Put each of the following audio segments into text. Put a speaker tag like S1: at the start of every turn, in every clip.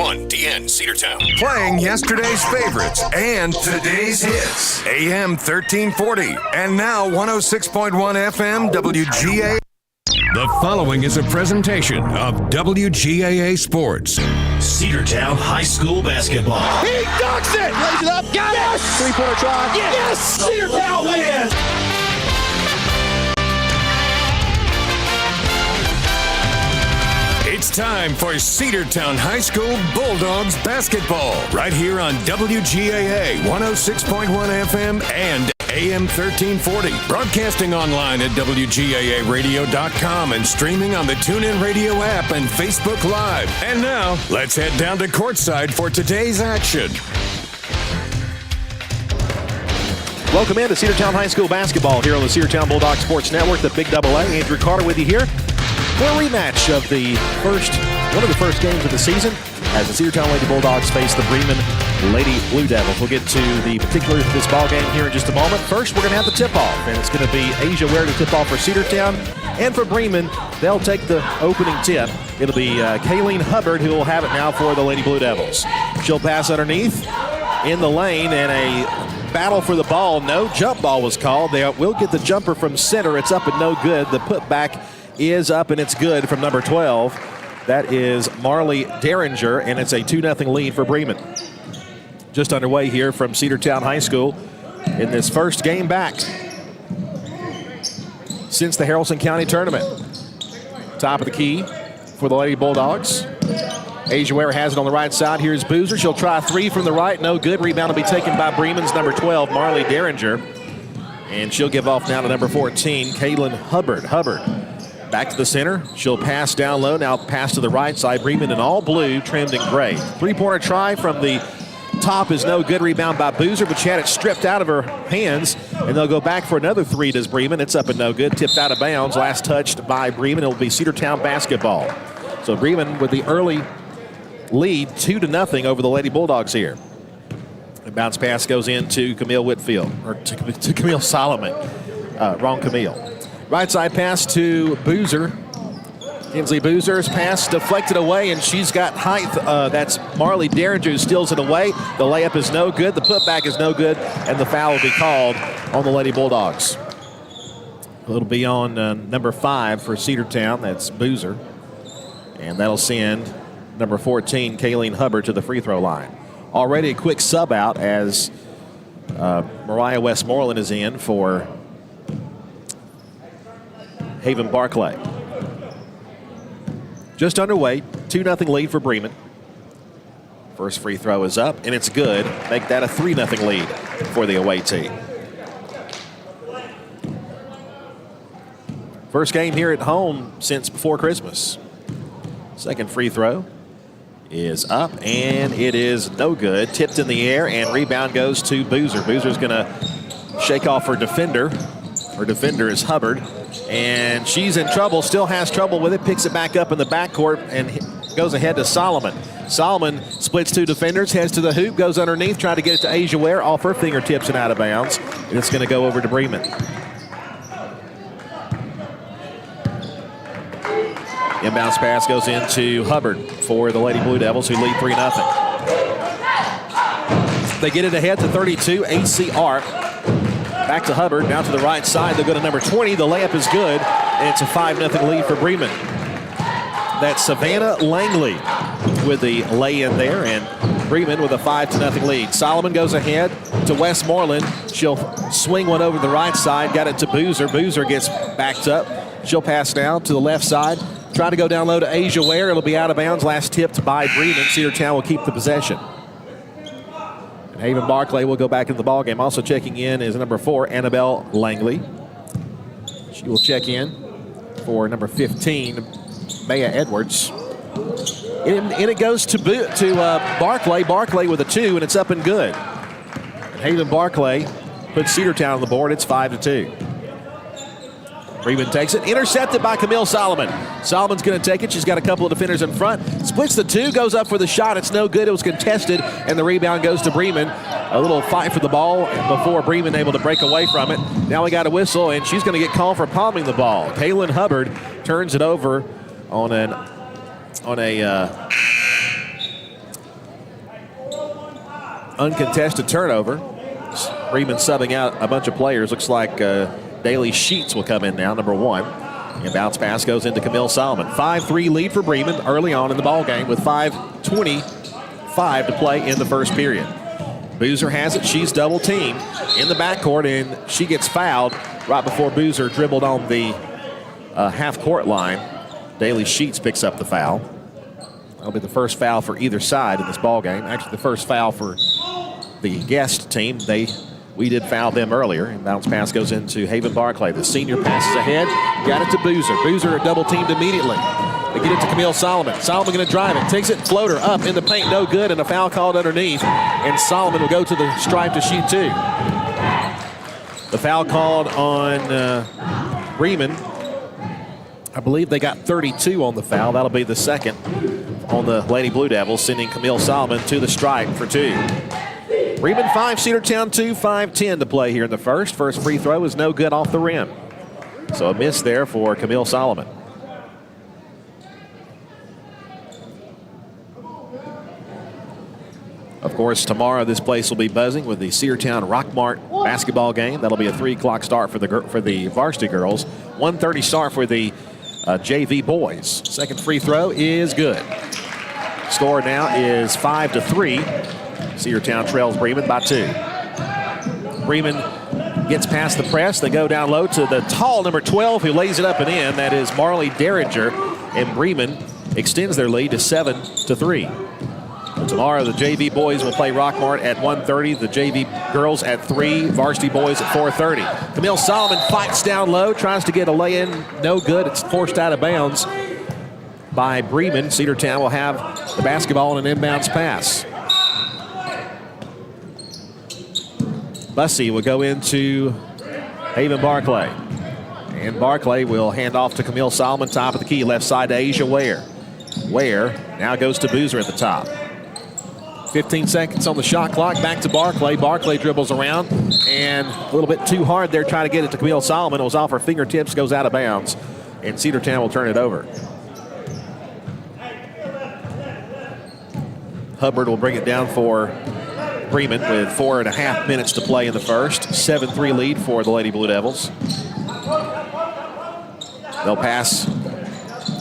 S1: 101.1 DN Cedartown.
S2: Playing yesterday's favorites and today's hits. AM 1340 and now 106.1 FM WGA. The following is a presentation of WGAA Sports.
S1: Cedartown High School basketball.
S3: He ducks it! Lays it up, got it! Three-pointer try. Yes! Cedartown wins!
S2: It's time for Cedartown High School Bulldogs basketball right here on WGAA 106.1 FM and AM 1340. Broadcasting online at WGAAradio.com and streaming on the TuneIn Radio app and Facebook Live. And now, let's head down to courtside for today's action.
S4: Welcome in to Cedartown High School basketball here on the Cedartown Bulldogs Sports Network, the Big Double A. Andrew Carter with you here for a rematch of one of the first games of the season as the Cedartown Lady Bulldogs face the Bremen Lady Blue Devils. We'll get to the particulars of this ball game here in just a moment. First, we're going to have the tip-off, and it's going to be Asia Ware to tip off for Cedartown. And for Bremen, they'll take the opening tip. It'll be Kayleen Hubbard who will have it now for the Lady Blue Devils. She'll pass underneath in the lane, and a battle for the ball. No jump ball was called. They will get the jumper from center. It's up and no good. The putback is up and it's good from number 12. That is Marley Derringer, and it's a 2-0 lead for Bremen. Just underway here from Cedartown High School in this first game back since the Haralson County tournament. Top of the key for the Lady Bulldogs. Asia Ware has it on the right side. Here's Boozer. She'll try a three from the right. No good. Rebound will be taken by Bremen's number 12, Marley Derringer. And she'll give off now to number 14, Kaylin Hubbard. Back to the center. She'll pass down low. Now pass to the right side. Bremen in all blue, trimmed in gray. Three-pointer try from the top is no good. Rebound by Boozer, but she had it stripped out of her hands. And they'll go back for another three, does Bremen. It's up and no good. Tipped out of bounds. Last touched by Bremen. It'll be Cedartown basketball. So Bremen with the early lead, 2-0 over the Lady Bulldogs here. The bounce pass goes into Camille Whitfield, or to Camille Solomon. Wrong Camille. Right side pass to Boozer. Kinsley Boozer's pass deflected away, and she's got height. That's Marley Derringer who steals it away. The layup is no good. The putback is no good, and the foul will be called on the Lady Bulldogs. It'll be on number 5 for Cedartown. That's Boozer. And that'll send number 14, Kayleen Hubbard, to the free throw line. Already a quick sub out as Mariah Westmoreland is in for Haven Barclay. Just underway, 2-0 lead for Bremen. First free throw is up, and it's good. Make that a 3-0 lead for the away team. First game here at home since before Christmas. Second free throw is up, and it is no good. Tipped in the air, and rebound goes to Boozer. Boozer's going to shake off her defender. Her defender is Hubbard, and she's in trouble, still has trouble with it, picks it back up in the backcourt, and goes ahead to Solomon. Solomon splits two defenders, heads to the hoop, goes underneath, trying to get it to Asia Ware, off her fingertips and out of bounds, and it's going to go over to Bremen. Inbounds pass goes into Hubbard for the Lady Blue Devils, who lead 3-0. They get it ahead to 32, AC Arp. Back to Hubbard, now to the right side. They'll go to number 20. The layup is good, and it's a 5-0 lead for Bremen. That's Savannah Langley with the lay-in there, and Bremen with a 5-0 lead. Solomon goes ahead to Westmoreland. She'll swing one over the right side. Got it to Boozer. Boozer gets backed up. She'll pass now to the left side. Try to go down low to Asia Ware. It'll be out of bounds. Last tipped by Bremen. Cedartown will keep the possession. Haven Barclay will go back into the ballgame. Also checking in is number 4, Annabelle Langley. She will check in for number 15, Maya Edwards. And it goes to Barclay. Barclay with a 2, and it's up and good. And Haven Barclay puts Cedartown on the board. It's 5-2. Bremen takes it, intercepted by Camille Solomon. Solomon's going to take it. She's got a couple of defenders in front. Splits the 2, goes up for the shot. It's no good. It was contested, and the rebound goes to Bremen. A little fight for the ball before Bremen able to break away from it. Now we got a whistle, and she's going to get called for palming the ball. Kaylin Hubbard turns it over on a uncontested turnover. Bremen subbing out a bunch of players. Looks like Daly Sheets will come in now, number 1. And bounce pass goes into Camille Solomon. 5-3 lead for Bremen early on in the ball game with 5:25 to play in the first period. Boozer has it. She's double teamed in the backcourt, and she gets fouled right before Boozer dribbled on the half-court line. Daly Sheets picks up the foul. That'll be the first foul for either side in this ball game. Actually, the first foul for the guest team. We did foul them earlier, and bounce pass goes into Haven Barclay. The senior passes ahead, got it to Boozer. Boozer double teamed immediately. They get it to Camille Solomon. Solomon going to drive it, takes it, floater up in the paint, no good, and a foul called underneath. And Solomon will go to the stripe to shoot 2. The foul called on Bremen. I believe they got 32 on the foul. That'll be the second on the Lady Blue Devils, sending Camille Solomon to the stripe for 2. Bremen 5, Cedartown 2, 5:10 to play here in the first. First free throw is no good off the rim. So a miss there for Camille Solomon. Of course, tomorrow this place will be buzzing with the Cedartown Rockmart basketball game. That'll be a 3 o'clock start for the varsity girls. 1:30 start for the JV boys. Second free throw is good. Score now is 5-3. Cedartown trails Bremen by 2. Bremen gets past the press. They go down low to the tall number 12 who lays it up and in. That is Marley Derringer. And Bremen extends their lead to 7-3. Tomorrow the JV boys will play Rockmart at 1:30. The JV girls at 3. Varsity boys at 4:30. Camille Solomon fights down low. Tries to get a lay-in. No good. It's forced out of bounds by Bremen. Cedartown will have the basketball on an inbounds pass. Bussey will go into Haven Barclay. And Barclay will hand off to Camille Solomon, top of the key, left side to Asia Ware. Ware now goes to Boozer at the top. 15 seconds on the shot clock, back to Barclay. Barclay dribbles around, and a little bit too hard there trying to get it to Camille Solomon. It was off her fingertips, goes out of bounds, and Cedartown will turn it over. Hubbard will bring it down for Bremen with 4.5 minutes to play in the first. 7-3 lead for the Lady Blue Devils. They'll pass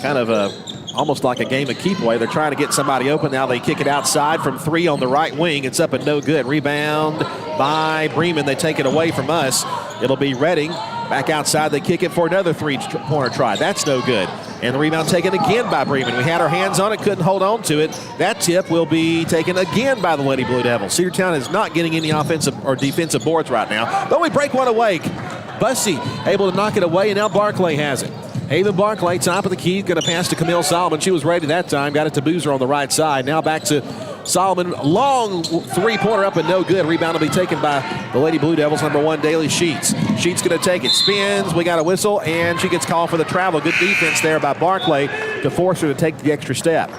S4: kind of almost like a game of keep away. They're trying to get somebody open. Now they kick it outside from 3 on the right wing. It's up and no good. Rebound by Bremen. They take it away from us. It'll be Redding. Back outside, they kick it for another 3-pointer try. That's no good. And the rebound taken again by Bremen. We had our hands on it, couldn't hold on to it. That tip will be taken again by the Lady Blue Devils. Cedartown is not getting any offensive or defensive boards right now. But we break one away. Bussey able to knock it away, and now Barclay has it. Haven Barclay, top of the key, going to pass to Camille Solomon. She was ready that time, got it to Boozer on the right side. Now back to Solomon, long 3-pointer up and no good. Rebound will be taken by the Lady Blue Devils, number 1, Daly Sheets. Sheets going to take it, spins, we got a whistle, and she gets called for the travel. Good defense there by Barclay to force her to take the extra step.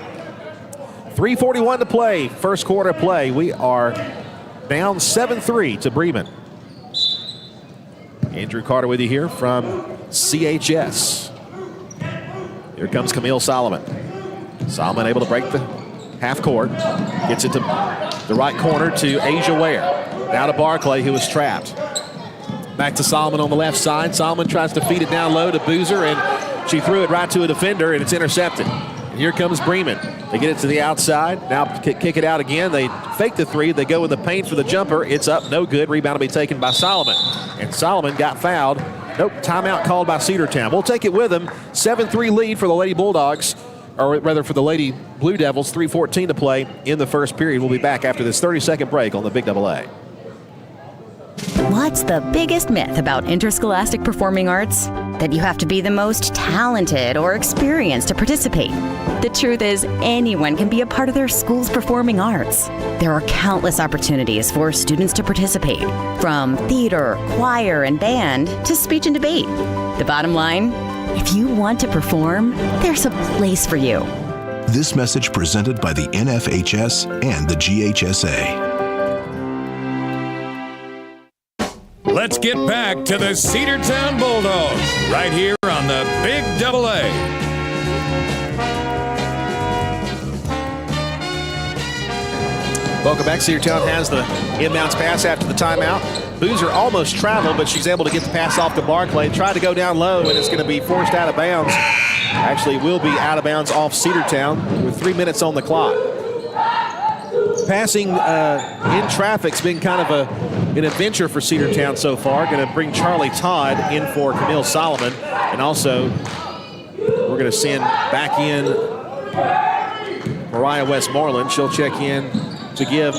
S4: 3:41 to play, first quarter play. We are down 7-3 to Bremen. Andrew Carter with you here from CHS. Here comes Camille Solomon. Solomon able to break the half court. Gets it to the right corner to Asia Ware. Now to Barclay, who was trapped. Back to Solomon on the left side. Solomon tries to feed it down low to Boozer, and she threw it right to a defender, and it's intercepted. And here comes Bremen. They get it to the outside. Now kick it out again. They fake the 3. They go in the paint for the jumper. It's up, no good. Rebound will be taken by Solomon. And Solomon got fouled. Nope, timeout called by Cedartown. We'll take it with them. 7-3 lead for the Lady Bulldogs, or rather for the Lady Blue Devils. 3:14 to play in the first period. We'll be back after this 30-second break on the Big Double A.
S5: What's the biggest myth about interscholastic performing arts? That you have to be the most talented or experienced to participate. The truth is, anyone can be a part of their school's performing arts. There are countless opportunities for students to participate, from theater, choir, and band to speech and debate. The bottom line, if you want to perform, there's a place for you.
S6: This message presented by the NFHS and the GHSA.
S2: Let's get back to the Cedartown Bulldogs right here on the Big Double A.
S4: Welcome back. Cedartown has the inbounds pass after the timeout. Boozer almost traveled, but she's able to get the pass off to Barclay. Tried to go down low, and it's going to be forced out of bounds. Actually, will be out of bounds off Cedartown with 3 minutes on the clock. Passing in traffic's been kind of an adventure for Cedartown so far. Going to bring Charlie Todd in for Camille Solomon, and also we're going to send back in Mariah Westmoreland. She'll check in to give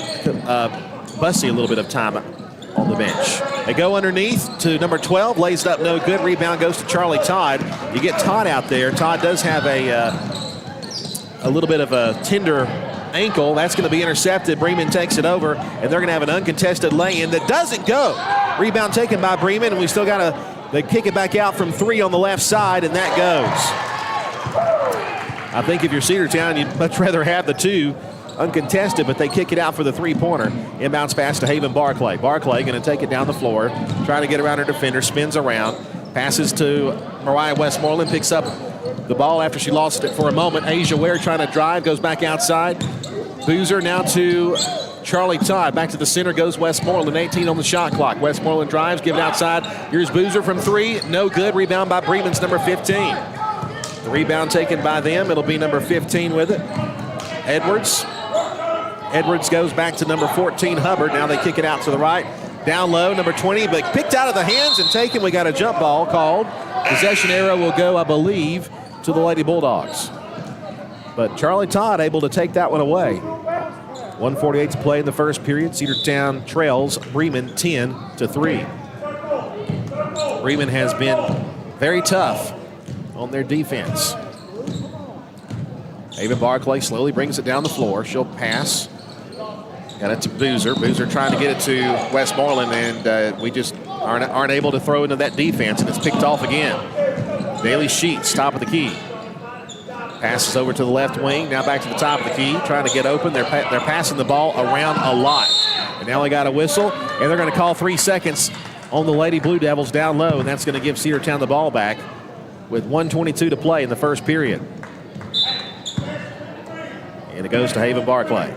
S4: Bussey a little bit of time on the bench. They go underneath to number 12, lays it up, no good. Rebound goes to Charlie Todd. You get Todd out there. Todd does have a little bit of a tender ankle. That's going to be intercepted. Bremen takes it over, and they're going to have an uncontested lay-in that doesn't go. Rebound taken by Bremen, and we still got they kick it back out from 3 on the left side, and that goes. I think if you're Cedartown, you'd much rather have the 2 uncontested, but they kick it out for the 3-pointer. Inbounds pass to Haven Barclay. Barclay going to take it down the floor, trying to get around her defender, spins around, passes to Mariah Westmoreland, picks up the ball after she lost it for a moment. Asia Ware trying to drive, goes back outside. Boozer now to Charlie Todd. Back to the center goes Westmoreland, 18 on the shot clock. Westmoreland drives, give it outside. Here's Boozer from 3, no good. Rebound by Bremen's number 15. The rebound taken by them. It'll be number 15 with it. Edwards goes back to number 14, Hubbard. Now they kick it out to the right. Down low, number 20, but picked out of the hands and taken. We got a jump ball called. Possession arrow will go, I believe, to the Lady Bulldogs. But Charlie Todd able to take that one away. 1:48 to play in the first period. Cedartown trails Bremen 10-3. Bremen has been very tough on their defense. Haven Barclay slowly brings it down the floor. She'll pass. Got it to Boozer. Boozer trying to get it to Westmoreland, and we just aren't able to throw into that defense, and it's picked off again. Bailey Sheets, top of the key. Passes over to the left wing, now back to the top of the key, trying to get open. They're passing the ball around a lot. And now they got a whistle, and they're going to call 3 seconds on the Lady Blue Devils down low, and that's going to give Cedartown the ball back with 1:22 to play in the first period. And it goes to Haven Barclay.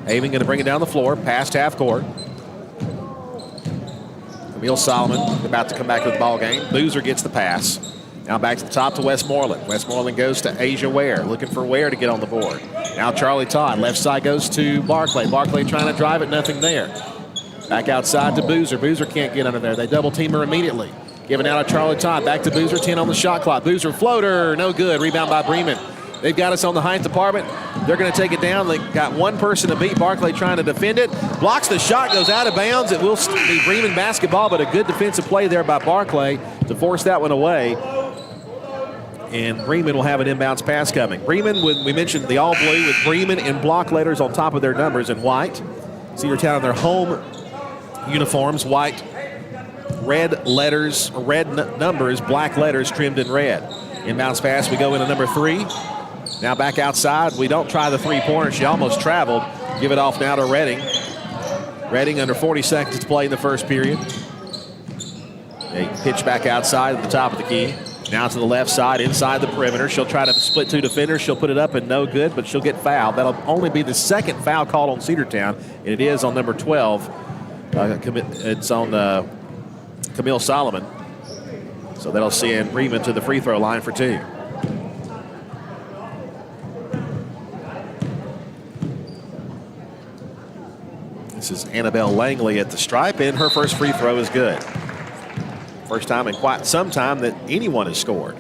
S4: Haven going to bring it down the floor, past half court. Camille Solomon about to come back to the ball game. Boozer gets the pass. Now back to the top to Westmoreland. Westmoreland goes to Asia Ware, looking for Ware to get on the board. Now Charlie Todd, left side goes to Barclay. Barclay trying to drive it, nothing there. Back outside to Boozer. Boozer can't get under there. They double team her immediately. Giving out to Charlie Todd, back to Boozer, 10 on the shot clock. Boozer floater, no good. Rebound by Bremen. They've got us on the height department. They're going to take it down. They got one person to beat. Barclay trying to defend it. Blocks the shot, goes out of bounds. It will be Bremen basketball, but a good defensive play there by Barclay to force that one away. And Bremen will have an inbounds pass coming. Bremen, we mentioned the all blue with Bremen in block letters on top of their numbers in white. Cedartown in their home uniforms, white, red letters, numbers, black letters trimmed in red. Inbounds pass, we go into number 3. Now back outside. We don't try the three-pointer. She almost traveled. Give it off now to Redding. Redding under 40 seconds to play in the first period. They pitch back outside at the top of the key. Now to the left side, inside the perimeter. She'll try to split 2 defenders. She'll put it up and no good, but she'll get fouled. That'll only be the second foul called on Cedartown, and it is on number 12. It's on Camille Solomon. So that'll send Bremen to the free throw line for 2. This is Annabelle Langley at the stripe, and her first free throw is good. First time in quite some time that anyone has scored.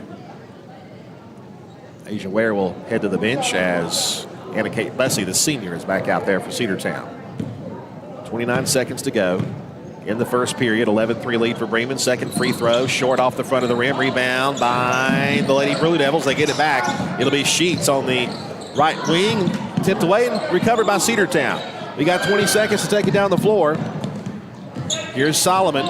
S4: Asia Ware will head to the bench as Anna Kate Bussey, the senior, is back out there for Cedartown. 29 seconds to go in the first period. 11-3 lead for Bremen. Second free throw, short off the front of the rim. Rebound by the Lady Blue Devils. They get it back. It'll be Sheets on the right wing, tipped away and recovered by Cedartown. We got 20 seconds to take it down the floor. Here's Solomon.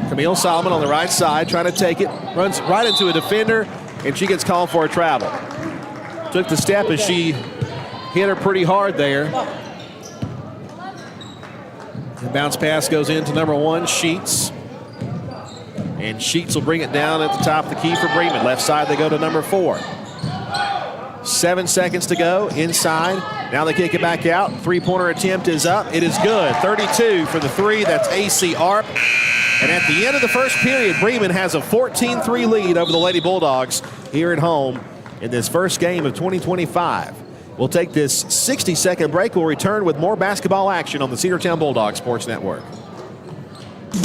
S4: Camille Solomon on the right side trying to take it. Runs right into a defender, and she gets called for a travel. Took the step as she hit her pretty hard there. The bounce pass goes into number 1, Sheets. And Sheets will bring it down at the top of the key for Bremen. Left side, they go to number 4. 7 seconds to go inside. Now they kick it back out. Three-pointer attempt is up. It is good. 32 for the three. That's AC Arp. And at the end of the first period, Bremen has a 14-3 lead over the Lady Bulldogs here at home in this first game of 2025. We'll take this 60-second break. We'll return with more basketball action on the Cedartown Bulldog Sports Network.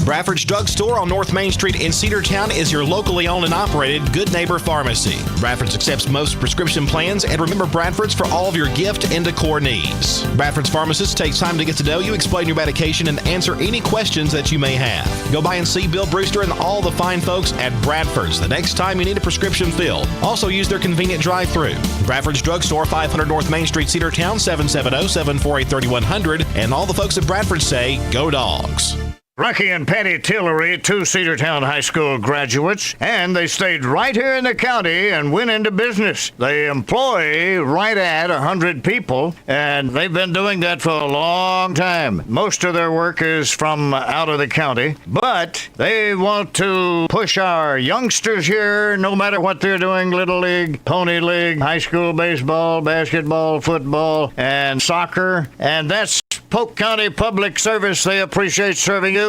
S7: Bradford's Drug Store on North Main Street in Cedartown is your locally owned and operated Good Neighbor Pharmacy. Bradford's accepts most prescription plans, and remember Bradford's for all of your gift and decor needs. Bradford's pharmacist takes time to get to know you, explain your medication, and answer any questions that you may have. Go by and see Bill Brewster and all the fine folks at Bradford's the next time you need a prescription filled. Also use their convenient drive-thru. Bradford's Drug Store, 500 North Main Street, Cedartown, 770-748-3100. And all the folks at Bradford say, go Dawgs.
S8: Rocky and Patty Tillery, two Cedartown High School graduates, and they stayed right here in the county and went into business. They employ right at 100 people, and they've been doing that for a long time. Most of their work is from out of the county, but they want to push our youngsters here, no matter what they're doing, Little League, Pony League, high school baseball, basketball, football, and soccer, and that's Polk County Public Service. They appreciate serving you.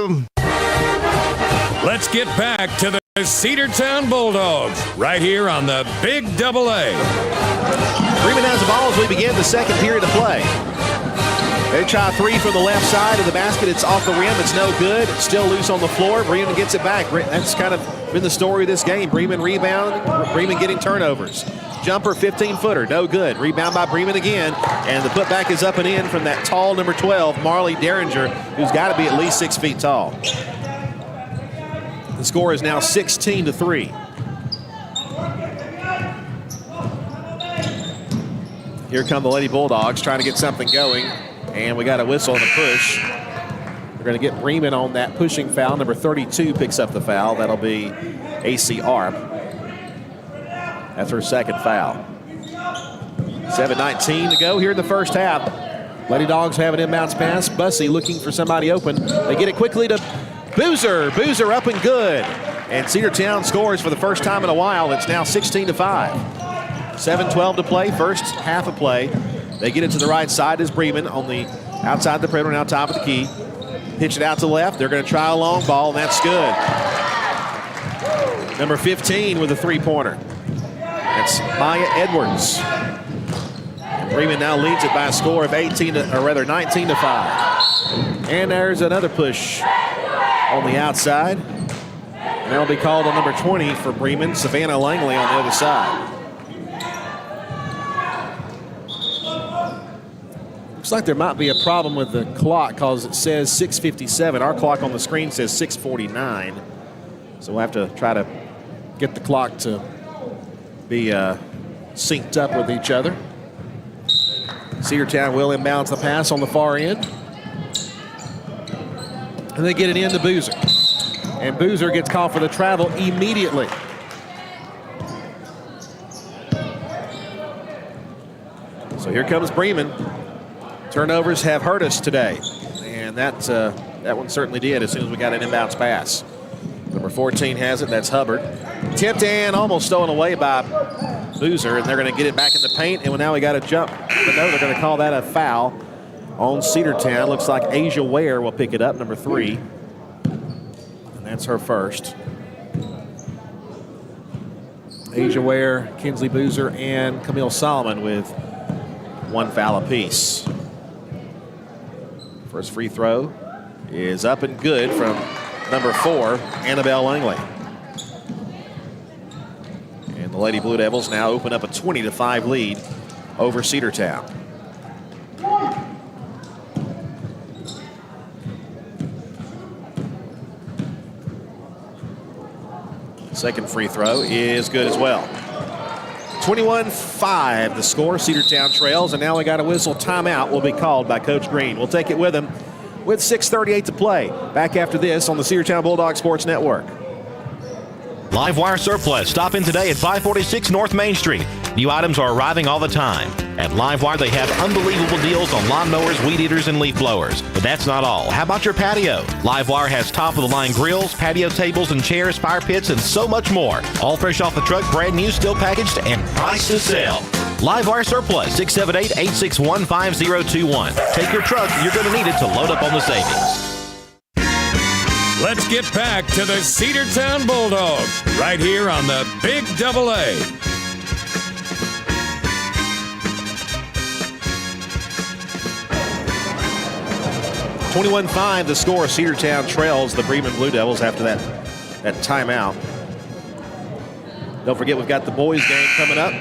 S2: Let's get back to the Cedartown Bulldogs right here on the Big Double A.
S4: Bremen has the ball as we begin the second period of play. They try three from the left side of the basket. It's off the rim. It's no good. It's still loose on the floor. Bremen gets it back. That's kind of been the story of this game. Bremen rebound. Bremen getting turnovers. Jumper, 15-footer, no good. Rebound by Bremen again, and the putback is up and in from that tall number 12, Marley Derringer, who's got to be at least 6 feet tall. The score is now 16-3. Here come the Lady Bulldogs trying to get something going, and we got a whistle and a push. We're going to get Bremen on that pushing foul. Number 32 picks up the foul. That'll be AC Arp. That's her second foul. 7:19 to go here in the first half. Lady Dogs have an inbounds pass. Bussey looking for somebody open. They get it quickly to Boozer. Boozer up and good. And Cedartown scores for the first time in a while. It's now 16-5. 7:12 to play, first half of play. They get it to the right side as Bremen on the outside the perimeter, now top of the key. Pitch it out to the left. They're going to try a long ball, and that's good. Number 15 with a three-pointer. That's Maya Edwards. And Bremen now leads it by a score of 19-5. And there's another push on the outside. And that'll be called on number 20 for Bremen, Savannah Langley on the other side. Looks like there might be a problem with the clock because it says 6:57. Our clock on the screen says 6:49. So we'll have to try to get the clock to be synced up with each other. Cedartown will inbounds the pass on the far end. And they get it in to Boozer. And Boozer gets called for the travel immediately. So here comes Bremen. Turnovers have hurt us today. And that one certainly did as soon as we got an inbounds pass. Number 14 has it. That's Hubbard. Tipped and almost stolen away by Boozer, and they're going to get it back in the paint. And now we got to jump. But no, they're going to call that a foul on Cedartown. Looks like Asia Ware will pick it up, number 3. And that's her first. Asia Ware, Kinsley Boozer, and Camille Solomon with one foul apiece. First free throw is up and good from number 4, Annabelle Langley. And the Lady Blue Devils now open up a 20-5 lead over Cedartown. Second free throw is good as well. 21-5 the score. Cedartown trails, and now we got a whistle. Timeout will be called by Coach Green. We'll take it with him with 6:38 to play. Back after this on the Cedartown Bulldog Sports Network.
S7: Livewire Surplus. Stop in today at 546 North Main Street. New items are arriving all the time. At Livewire, they have unbelievable deals on lawnmowers, weed eaters, and leaf blowers. But that's not all. How about your patio? Livewire has top-of-the-line grills, patio tables and chairs, fire pits, and so much more. All fresh off the truck, brand new, still packaged, and priced to sell. Live Wire Surplus, 678-861-5021. Take your truck. You're going to need it to load up on the savings.
S2: Let's get back to the Cedartown Bulldogs right here on the Big Double A.
S4: (21-5) the score. Cedartown trails the Bremen Blue Devils after that timeout. Don't forget, we've got the boys game coming up.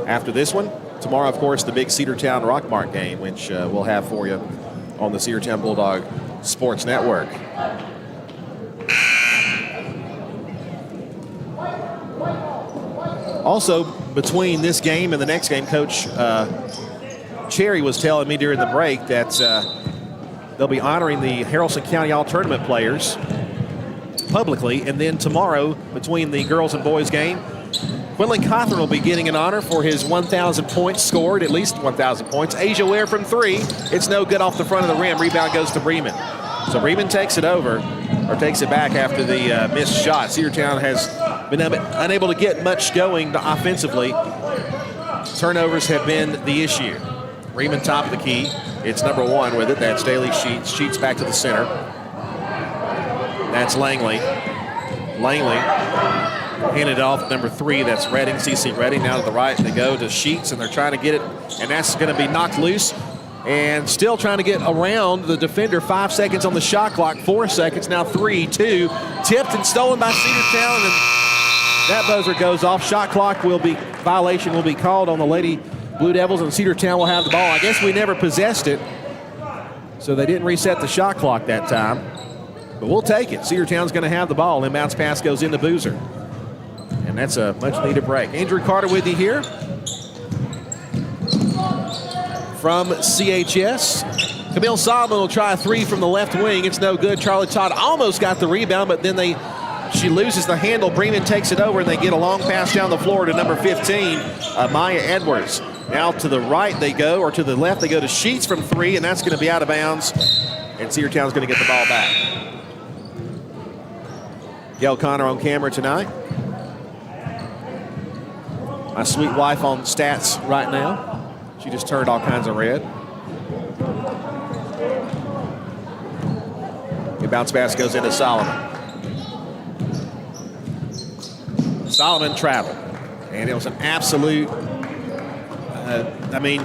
S4: After this one, tomorrow, of course, the big Cedartown Rockmart game, which we'll have for you on the Cedartown Bulldog Sports Network. Also, between this game and the next game, Coach Cherry was telling me during the break that they'll be honoring the Haralson County All-Tournament players publicly, and then tomorrow, between the girls and boys game, Quinlan Cawthorn will be getting an honor for his 1,000 points scored, at least 1,000 points. Asia Ware from three. It's no good off the front of the rim. Rebound goes to Bremen. So Bremen takes it over, or takes it back after the missed shot. Cedartown has been unable to get much going offensively. Turnovers have been the issue. Bremen top of the key. It's number one with it. That's Daly Sheets. Sheets back to the center. That's Langley. Handed off number three, that's Redding, CC Redding. Now to the right, they go to Sheets, and they're trying to get it, and that's going to be knocked loose. And still trying to get around the defender. 5 seconds on the shot clock, 4 seconds, now 3, 2. Tipped and stolen by Cedartown, and that buzzer goes off. Shot clock violation will be called on the Lady Blue Devils, and Cedartown will have the ball. I guess we never possessed it, so they didn't reset the shot clock that time. But we'll take it. Cedartown's going to have the ball. Inbounds pass goes into Boozer. And that's a much-needed break. Andrew Carter with you here from CHS. Camille Solomon will try a three from the left wing. It's no good. Charlie Todd almost got the rebound, but then she loses the handle. Bremen takes it over, and they get a long pass down the floor to number 15, Maya Edwards. Now to the right they go, or to the left they go to Sheets from three, and that's going to be out of bounds. And Cedartown's going to get the ball back. Gail Connor on camera tonight. My sweet wife on stats right now. She just turned all kinds of red. The bounce pass goes into Solomon. Solomon traveled. And it was an absolute,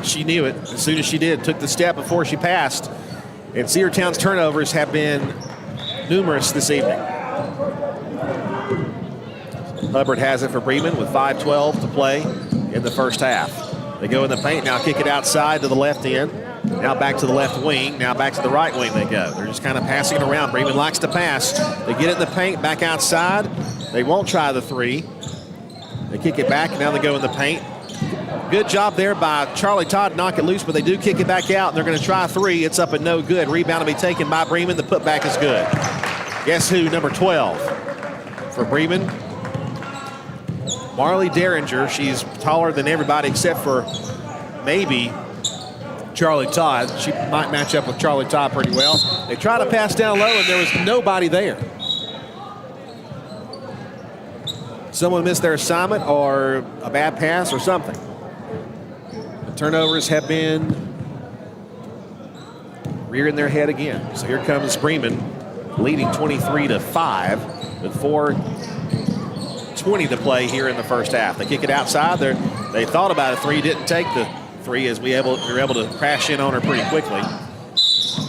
S4: she knew it as soon as she did. Took the step before she passed. And Cedartown's turnovers have been numerous this evening. Hubbard has it for Bremen with 5:12 to play in the first half. They go in the paint, now kick it outside to the left end. Now back to the left wing, now back to the right wing they go. They're just kind of passing it around. Bremen likes to pass. They get it in the paint, back outside. They won't try the three. They kick it back, and now they go in the paint. Good job there by Charlie Todd to knock it loose, but they do kick it back out, and they're going to try three. It's up and no good. Rebound will be taken by Bremen. The putback is good. Guess who? Number 12 for Bremen. Marley Derringer. She's taller than everybody except for maybe Charlie Todd. She might match up with Charlie Todd pretty well. They try to pass down low, and there was nobody there. Someone missed their assignment or a bad pass or something. The turnovers have been rearing their head again. So here comes Bremen leading 23-5 with 4:20 to play here in the first half. They kick it outside. They thought about a three, didn't take the three as we were able to crash in on her pretty quickly.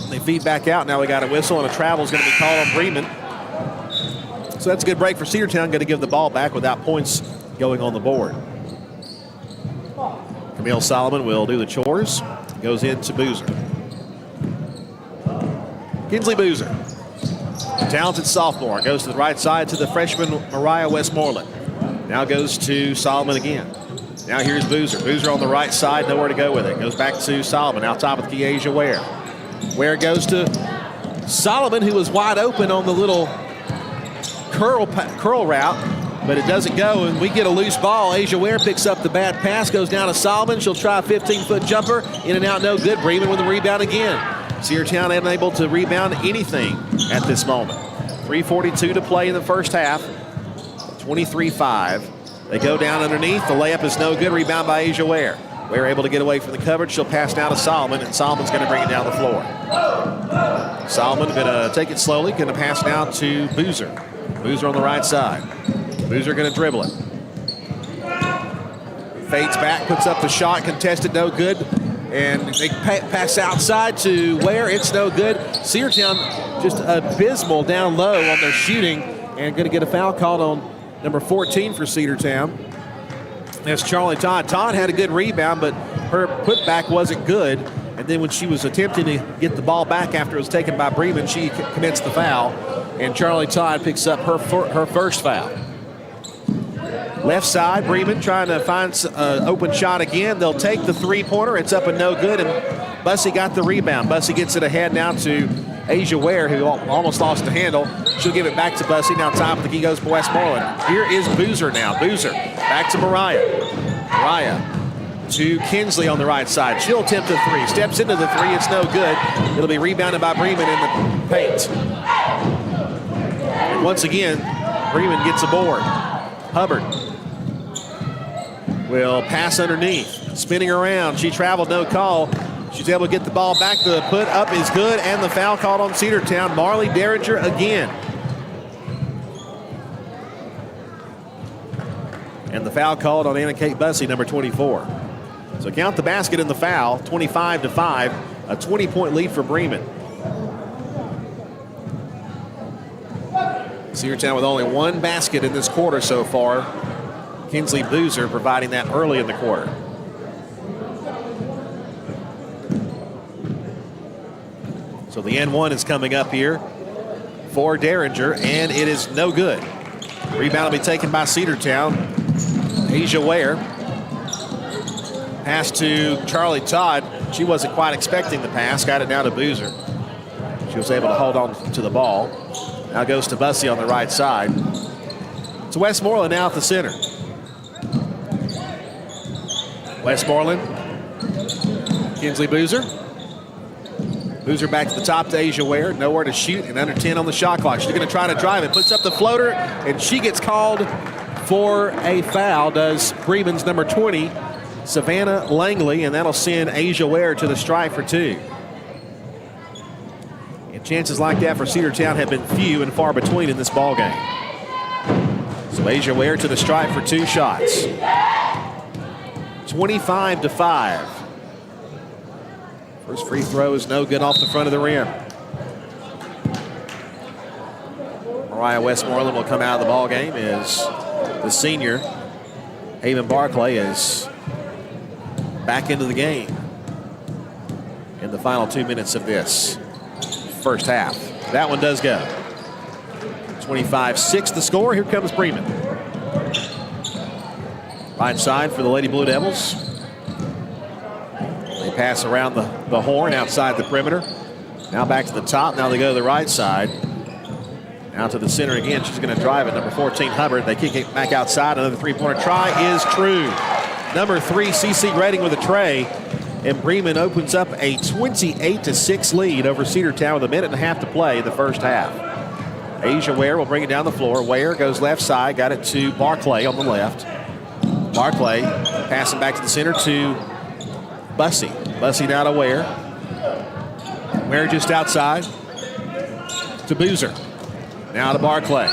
S4: They feed back out. Now we got a whistle, and a travel is going to be called on Bremen. So that's a good break for Cedartown. Going to give the ball back without points going on the board. Camille Solomon will do the chores. Goes into Boozer. Kinsley Boozer, talented sophomore, goes to the right side to the freshman Mariah Westmoreland. Now goes to Solomon again. Now here's Boozer. Boozer on the right side, nowhere to go with it. Goes back to Solomon. Now top of the key, Asia Ware. Ware goes to Solomon, who was wide open on the little curl route, but it doesn't go, and we get a loose ball. Asia Ware picks up the bad pass, goes down to Solomon. She'll try a 15-foot jumper. In and out, no good. Bremen with the rebound again. Cedartown unable to rebound anything at this moment. 3:42 to play in the first half. 23-5. They go down underneath. The layup is no good. Rebound by Asia Ware. Ware able to get away from the coverage. She'll pass now to Solomon, and Solomon's going to bring it down the floor. Solomon going to take it slowly. Going to pass now to Boozer. Boozer on the right side. Boozer going to dribble it. Fades back, puts up the shot, contested, no good. And they pass outside to Ware. It's no good. Cedartown just abysmal down low on their shooting, and going to get a foul called on number 14 for Cedartown. That's Charlie Todd. Todd had a good rebound, but her putback wasn't good. And then when she was attempting to get the ball back after it was taken by Bremen, she commits the foul. And Charlie Todd picks up her first foul. Left side, Bremen trying to find an open shot again. They'll take the three-pointer. It's up and no good, and Bussey got the rebound. Bussey gets it ahead now to Asia Ware, who almost lost the handle. She'll give it back to Bussey. Now top of the key goes for Westmoreland. Here is Boozer now. Boozer back to Mariah. Mariah to Kinsley on the right side. She'll attempt a three. Steps into the three. It's no good. It'll be rebounded by Bremen in the paint. And once again, Bremen gets a board. Hubbard will pass underneath. Spinning around. She traveled, no call. She's able to get the ball back. The put up is good, and the foul called on Cedartown. Marley Derringer again. And the foul called on Anna Kate Bussey, number 24. So count the basket and the foul, 25-5, a 20-point lead for Bremen. Cedartown with only one basket in this quarter so far. Kinsley Boozer providing that early in the quarter. So the N1 is coming up here for Derringer, and it is no good. Rebound will be taken by Cedartown. Asia Ware. Pass to Charlie Todd. She wasn't quite expecting the pass. Got it down to Boozer. She was able to hold on to the ball. Now goes to Bussey on the right side. It's Westmoreland now at the center. Westmoreland. Kinsley Boozer. Boozer back to the top to Asia Ware. Nowhere to shoot and under 10 on the shot clock. She's going to try to drive it. Puts up the floater, and she gets called for a foul. Does Bremen's number 20, Savannah Langley, and that'll send Asia Ware to the stripe for two. And chances like that for Cedartown have been few and far between in this ball game. So Asia Ware to the stripe for two shots. 25-5. First free throw is no good off the front of the rim. Mariah Westmoreland will come out of the ball game as the senior Haven Barclay is back into the game in the final 2 minutes of this first half. That one does go. 25-6 the score. Here comes Bremen. Right side for the Lady Blue Devils. They pass around the horn outside the perimeter. Now back to the top. Now they go to the right side. Now to the center again. She's going to drive it. Number 14, Hubbard. They kick it back outside. Another three-pointer try is true. Number 3, CC Redding with a tray. And Bremen opens up a 28-6 lead over Cedartown with a minute and a half to play in the first half. Asia Ware will bring it down the floor. Ware goes left side. Got it to Barclay on the left. Barclay passing back to the center to Bussey. Bussey now to Ware. Ware just outside to Boozer. Now to Barclay.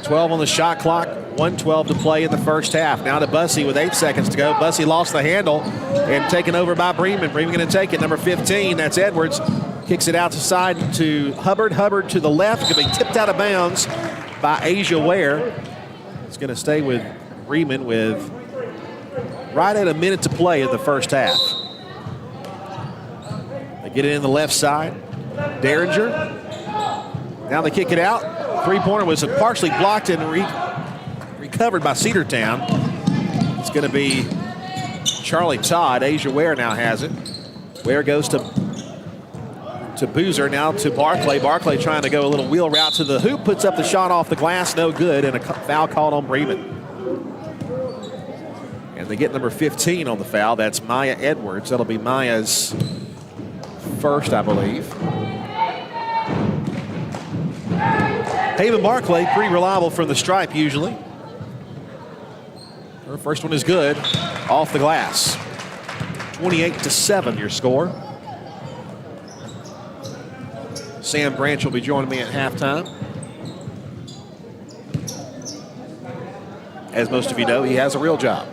S4: 12 on the shot clock. 1:12 to play in the first half. Now to Bussey with 8 seconds to go. Bussey lost the handle and taken over by Bremen. Bremen going to take it. Number 15, that's Edwards. Kicks it out to side to Hubbard. Hubbard to the left. Going to be tipped out of bounds by Asia Ware. It's going to stay with Bremen with right at a minute to play in the first half. They get it in the left side. Derringer. Now they kick it out. Three-pointer was partially blocked and recovered by Cedartown. It's going to be Charlie Todd. Asia Ware now has it. Ware goes to Boozer, now to Barclay. Barclay trying to go a little wheel route to the hoop. Puts up the shot off the glass. No good. And a foul called on Bremen. And they get number 15 on the foul. That's Maya Edwards. That'll be Maya's first, I believe. Haven Barclay, pretty reliable from the stripe usually. Her first one is good, off the glass. 28-7 your score. Sam Branch will be joining me at halftime. As most of you know, he has a real job.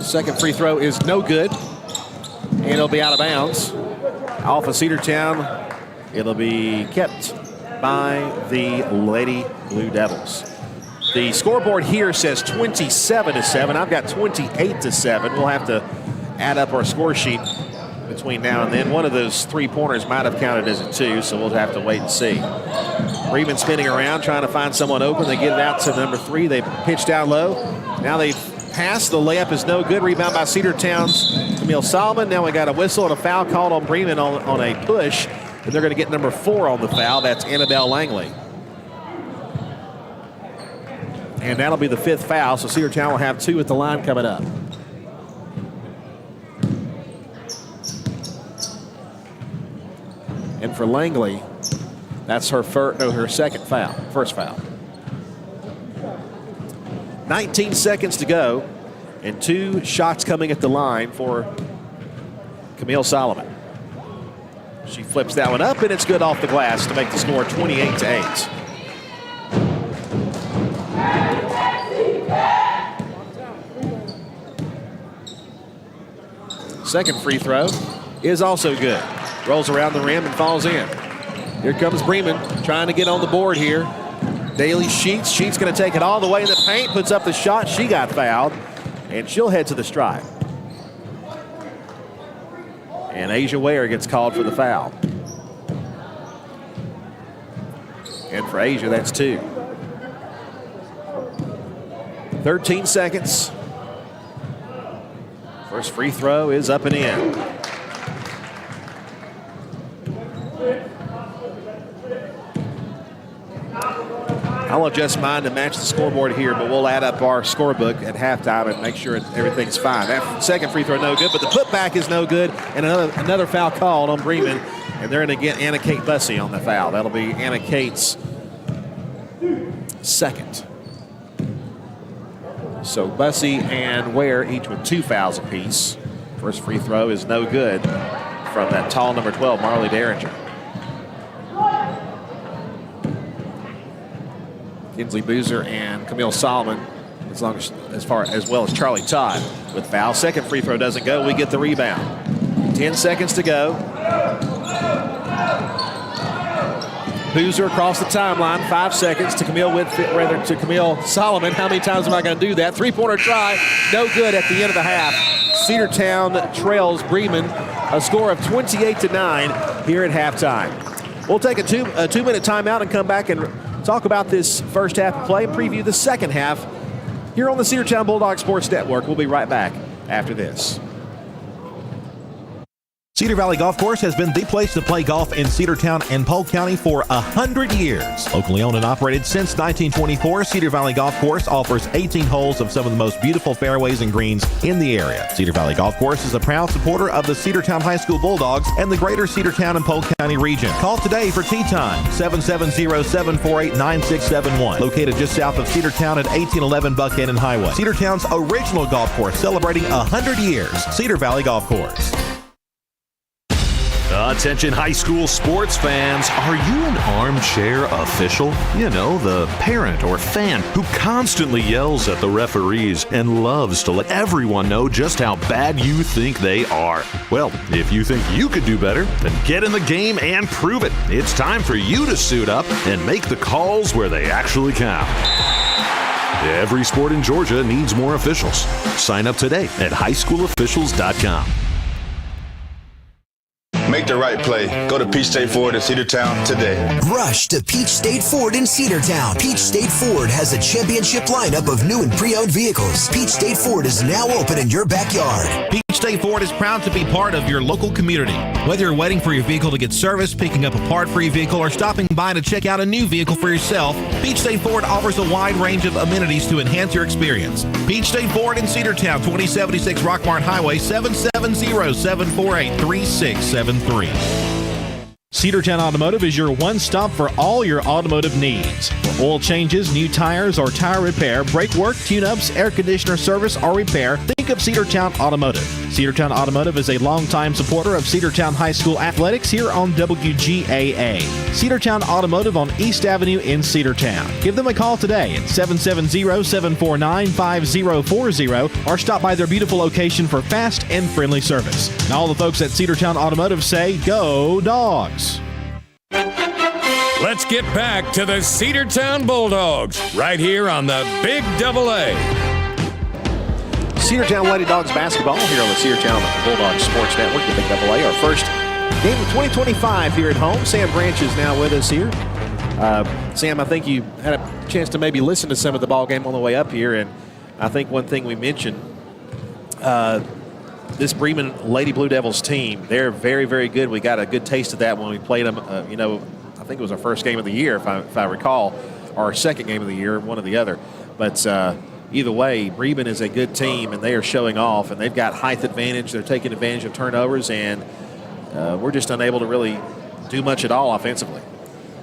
S4: Second free throw is no good, and it'll be out of bounds. Off of Cedartown, it'll be kept by the Lady Blue Devils. The scoreboard here says 27-7. I've got 28-7. We'll have to add up our score sheet between now and then. One of those three-pointers might have counted as a two, so we'll have to wait and see. Bremen spinning around, trying to find someone open. They get it out to number 3. They pitch down low. Now they've passed. The layup is no good. Rebound by Cedartown's Camille Solomon. Now we got a whistle and a foul called on Bremen on a push. And they're going to get number 4 on the foul. That's Annabelle Langley. And that'll be the 5th foul, so Cedartown will have 2 at the line coming up. And for Langley, that's her second foul, first foul. 19 seconds to go, and 2 shots coming at the line for Camille Solomon. She flips that one up, and it's good off the glass to make the score 28-8. Second free throw is also good. Rolls around the rim and falls in. Here comes Bremen trying to get on the board here. Daly Sheets. Sheets going to take it all the way in the paint, puts up the shot. She got fouled, and she'll head to the stripe. And Asia Ware gets called for the foul. And for Asia, that's 2. 13 seconds. First free throw is up and in. I'll adjust mine to match the scoreboard here, but we'll add up our scorebook at halftime and make sure everything's fine. That second free throw no good, but the putback is no good, and another foul called on Bremen, and they're going to get Anna Kate Bussey on the foul. That'll be Anna Kate's second. So Bussey and Ware each with 2 fouls apiece. First free throw is no good from that tall number 12, Marley Derringer. Kinsley Boozer and Camille Solomon, as well as Charlie Todd with foul. Second free throw doesn't go. We get the rebound. 10 seconds to go. Boozer across the timeline. 5 seconds to to Camille Solomon. How many times am I going to do that? Three-pointer try, no good at the end of the half. Cedartown trails Bremen a score of 28-9 here at halftime. We'll take a 2-minute timeout and come back and talk about this first half of play and preview the second half here on the Cedartown Bulldog Sports Network. We'll be right back after this.
S7: Cedar Valley Golf Course has been the place to play golf in Cedartown and Polk County for 100 years. Locally owned and operated since 1924, Cedar Valley Golf Course offers 18 holes of some of the most beautiful fairways and greens in the area. Cedar Valley Golf Course is a proud supporter of the Cedartown High School Bulldogs and the greater Cedartown and Polk County region. Call today for tee time, 770-748-9671. Located just south of Cedartown at 1811 Buckhannon Highway. Cedartown's original golf course celebrating 100 years. Cedar Valley Golf Course.
S9: Attention high school sports fans, are you an armchair official? You know, the parent or fan who constantly yells at the referees and loves to let everyone know just how bad you think they are. Well, if you think you could do better, then get in the game and prove it. It's time for you to suit up and make the calls where they actually count. Every sport in Georgia needs more officials. Sign up today at highschoolofficials.com.
S10: Make the right play. Go to Peach State Ford in Cedartown today.
S11: Rush to Peach State Ford in Cedartown. Peach State Ford has a championship lineup of new and pre-owned vehicles. Peach State Ford is now open in your backyard.
S7: Peach State Ford is proud to be part of your local community. Whether you're waiting for your vehicle to get serviced, picking up a part for your vehicle, or stopping by to check out a new vehicle for yourself, Peach State Ford offers a wide range of amenities to enhance your experience. Peach State Ford in Cedartown, 2076 Rockmart Highway, 770-748-3673. Cedartown Automotive is your one-stop for all your automotive needs. For oil changes, new tires, or tire repair, brake work, tune-ups, air conditioner service, or repair, think of Cedartown Automotive. Cedartown Automotive is a longtime supporter of Cedartown High School athletics here on WGAA. Cedartown Automotive on East Avenue in Cedartown. Give them a call today at 770-749-5040 or stop by their beautiful location for fast and friendly service. And all the folks at Cedartown Automotive say, go Dogs!
S2: Let's get back to the Cedartown Bulldogs right here on the Big AA.
S4: Cedartown Lady Dogs basketball here on the Cedartown Bulldogs Sports Network, the Big AA. Our first game of 2025 here at home. Sam Branch is now with us here. Sam, I think you had a chance to maybe listen to some of the ball game on the way up here, and I think one thing we mentioned, this Bremen Lady Blue Devils team, they're very, very good. We got a good taste of that when we played them, I think it was our first game of the year, if I recall, or our second game of the year, one or the other. But either way, Bremen is a good team, and they are showing off, and they've got height advantage. They're taking advantage of turnovers, and we're just unable to really do much at all offensively.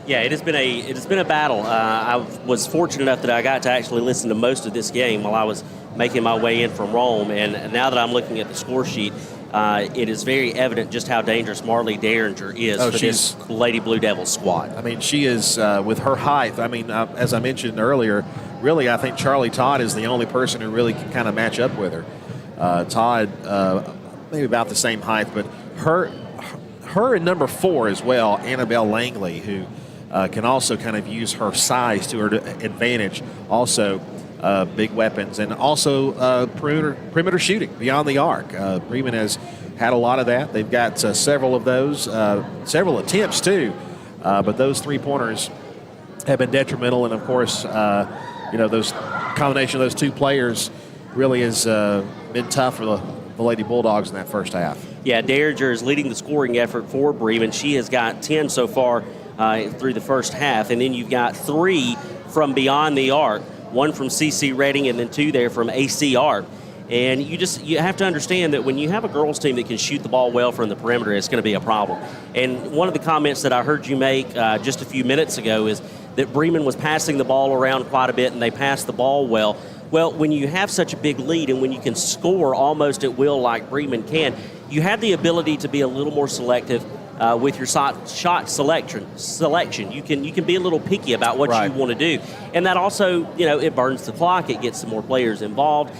S12: Yeah, it has been a battle. I was fortunate enough that I got to actually listen to most of this game while I was making my way in from Rome, and now that I'm looking at the score sheet, it is very evident just how dangerous Marley Derringer is for this Lady Blue Devils squad.
S4: I mean, she is, with her height, I mean, as I mentioned earlier, really I think Charlie Todd is the only person who really can kind of match up with her. Todd, maybe about the same height, but her and number 4 as well, Annabelle Langley, who can also kind of use her size to her advantage, also big weapons, and also perimeter shooting beyond the arc. Bremen has had a lot of that. They've got several of those, several attempts too, but those three-pointers have been detrimental, and of course, those combination of those two players really has been tough for the Lady Bulldogs in that first half.
S12: Yeah, Derringer is leading the scoring effort for Bremen. She has got 10 so far through the first half, and then you've got 3 from beyond the arc, 1 from CC Redding and then 2 there from AC Arc. And you have to understand that when you have a girls team that can shoot the ball well from the perimeter, it's going to be a problem. And one of the comments that I heard you make just a few minutes ago is that Bremen was passing the ball around quite a bit and they passed the ball well. Well, when you have such a big lead and when you can score almost at will like Bremen can, you have the ability to be a little more selective with your shot selection. You can be a little picky about what you want to do. And that also, it burns the clock. It gets some more players involved.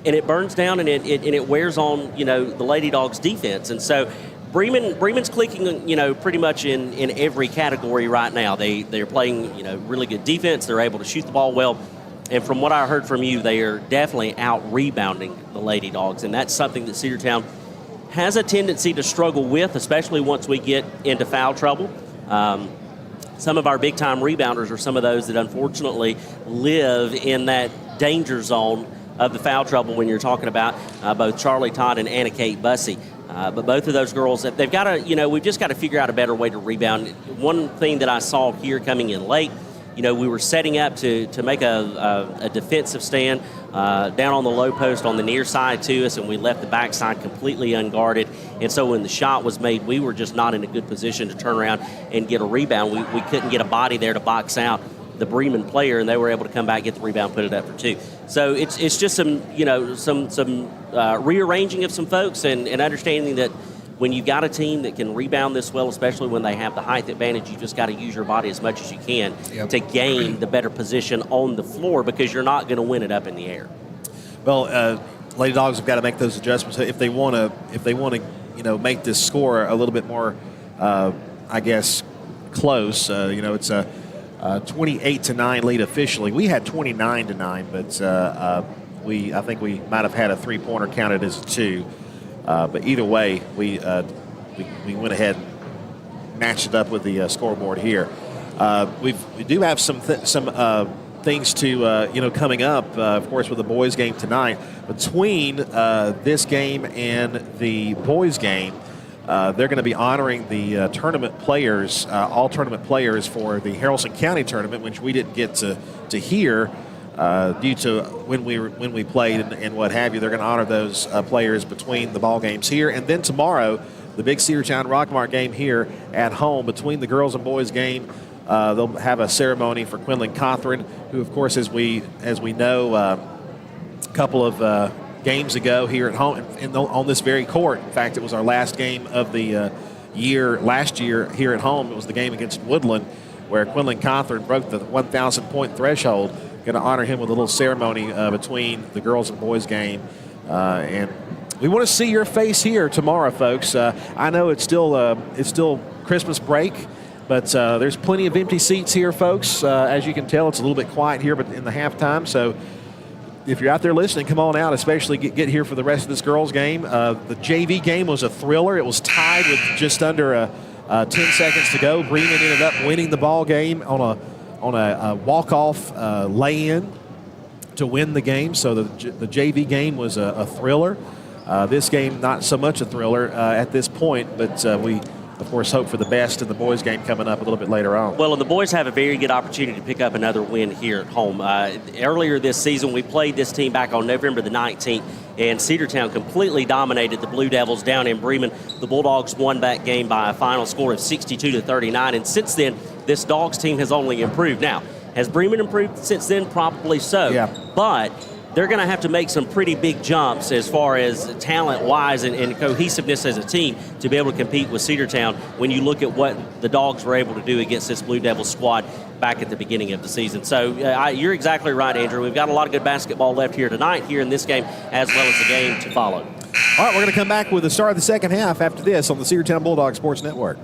S12: And it burns down and it wears on, the Lady Dogs defense. And so Bremen's clicking, pretty much in every category right now. They're playing, really good defense. They're able to shoot the ball well. And from what I heard from you, they are definitely out-rebounding the Lady Dogs. And that's something that Cedartown has a tendency to struggle with, especially once we get into foul trouble. Some of our big-time rebounders are some of those that unfortunately live in that danger zone of the foul trouble when you're talking about both Charlie Todd and Anna Kate Bussey. But both of those girls, they've got to, we've just got to figure out a better way to rebound. One thing that I saw here coming in late, we were setting up to make a defensive stand down on the low post on the near side to us, and we left the backside completely unguarded. And so when the shot was made, we were just not in a good position to turn around and get a rebound. We couldn't get a body there to box out the Bremen player, and they were able to come back, get the rebound, put it up for 2. So it's just some rearranging of some folks and understanding that when you've got a team that can rebound this well, especially when they have the height advantage, you just got to use your body as much as you can to gain the better position on the floor, because you're not going to win it up in the air.
S4: Well, Lady Dogs have got to make those adjustments if they want to, make this score a little bit more, close. It's a 28-9 lead officially. We had 29-9, but I think we might have had a three-pointer counted as a 2. But either way, we went ahead and matched it up with the scoreboard here. We do have some things to coming up. Of course, with the boys' game tonight. Between this game and the boys' game, they're going to be honoring the tournament players, all tournament players for the Haralson County tournament, which we didn't get to hear. Due to when we played and what have you. They're going to honor those players between the ball games here. And then tomorrow, the big Cedartown Rockmart game here at home between the girls and boys game. They'll have a ceremony for Quinlan Cothran, who, of course, as we know, a couple of games ago here at home on this very court. In fact, it was our last game of the year last year here at home. It was the game against Woodland, where Quinlan Cothran broke the 1,000-point threshold. Going to honor him with a little ceremony between the girls and boys game. And we want to see your face here tomorrow, folks. I know it's still Christmas break, but there's plenty of empty seats here, folks. As you can tell, it's a little bit quiet here, but in the halftime. So if you're out there listening, come on out, especially get here for the rest of this girls' game. The JV game was a thriller. It was tied with just under 10 seconds to go. Bremen ended up winning the ball game on a walk-off lay-in to win the game. So the JV game was a thriller. This game, not so much a thriller at this point, but we, of course, hope for the best in the boys' game coming up a little bit later on.
S12: Well, and the boys have a very good opportunity to pick up another win here at home. Earlier this season, we played this team back on November the 19th, and Cedartown completely dominated the Blue Devils down in Bremen. The Bulldogs won that game by a final score of 62-39, and since then, this Dawgs team has only improved. Now, has Bremen improved since then? Probably so.
S4: Yeah.
S12: But they're going to have to make some pretty big jumps as far as talent-wise and cohesiveness as a team to be able to compete with Cedartown when you look at what the Dawgs were able to do against this Blue Devils squad back at the beginning of the season. So you're exactly right, Andrew. We've got a lot of good basketball left here tonight, here in this game, as well as the game to follow.
S4: All right, we're going to come back with the start of the second half after this on the Cedartown Bulldog Sports Network.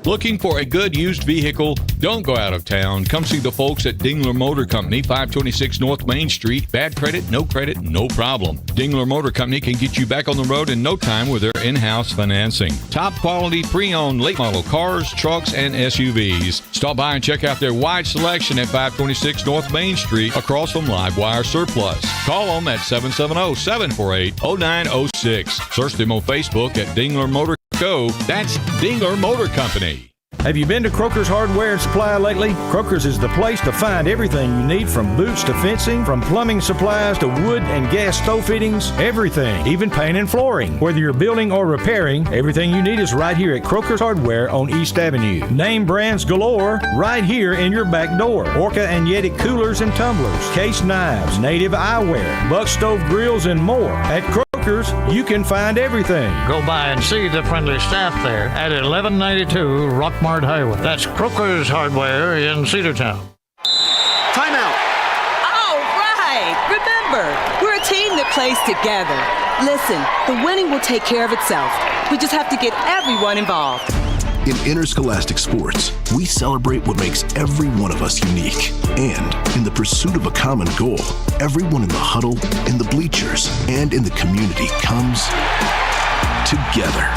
S13: Looking for a good used vehicle? Don't go out of town. Come see the folks at Dingler Motor Company, 526 North Main Street. Bad credit, no problem. Dingler Motor Company can get you back on the road in no time with their in-house financing. Top quality pre-owned late model cars, trucks, and SUVs. Stop by and check out their wide selection at 526 North Main Street across from Livewire Surplus. Call them at 770-748-0906. Search them on Facebook at Dingler Motor Co. That's Dingler Motor Company.
S14: Have you been to Croker's Hardware and Supply lately? Croker's is the place to find everything you need, from boots to fencing, from plumbing supplies to wood and gas stove fittings, everything, even paint and flooring. Whether you're building or repairing, everything you need is right here at Croker's Hardware on East Avenue. Name brands galore right here in your back door. Orca and Yeti coolers and tumblers, case knives, native eyewear, buck stove grills, and more. At Croker's, you can find everything.
S8: Go by and see the friendly staff there at 1192 Rockmart Highway. That's Croker's Hardware in Cedartown.
S4: Timeout.
S15: All right. Remember, we're a team that plays together. Listen, the winning will take care of itself. We just have to get everyone involved.
S6: In interscholastic sports, we celebrate what makes every one of us unique. And in the pursuit of a common goal, everyone in the huddle, in the bleachers, and in the community comes together.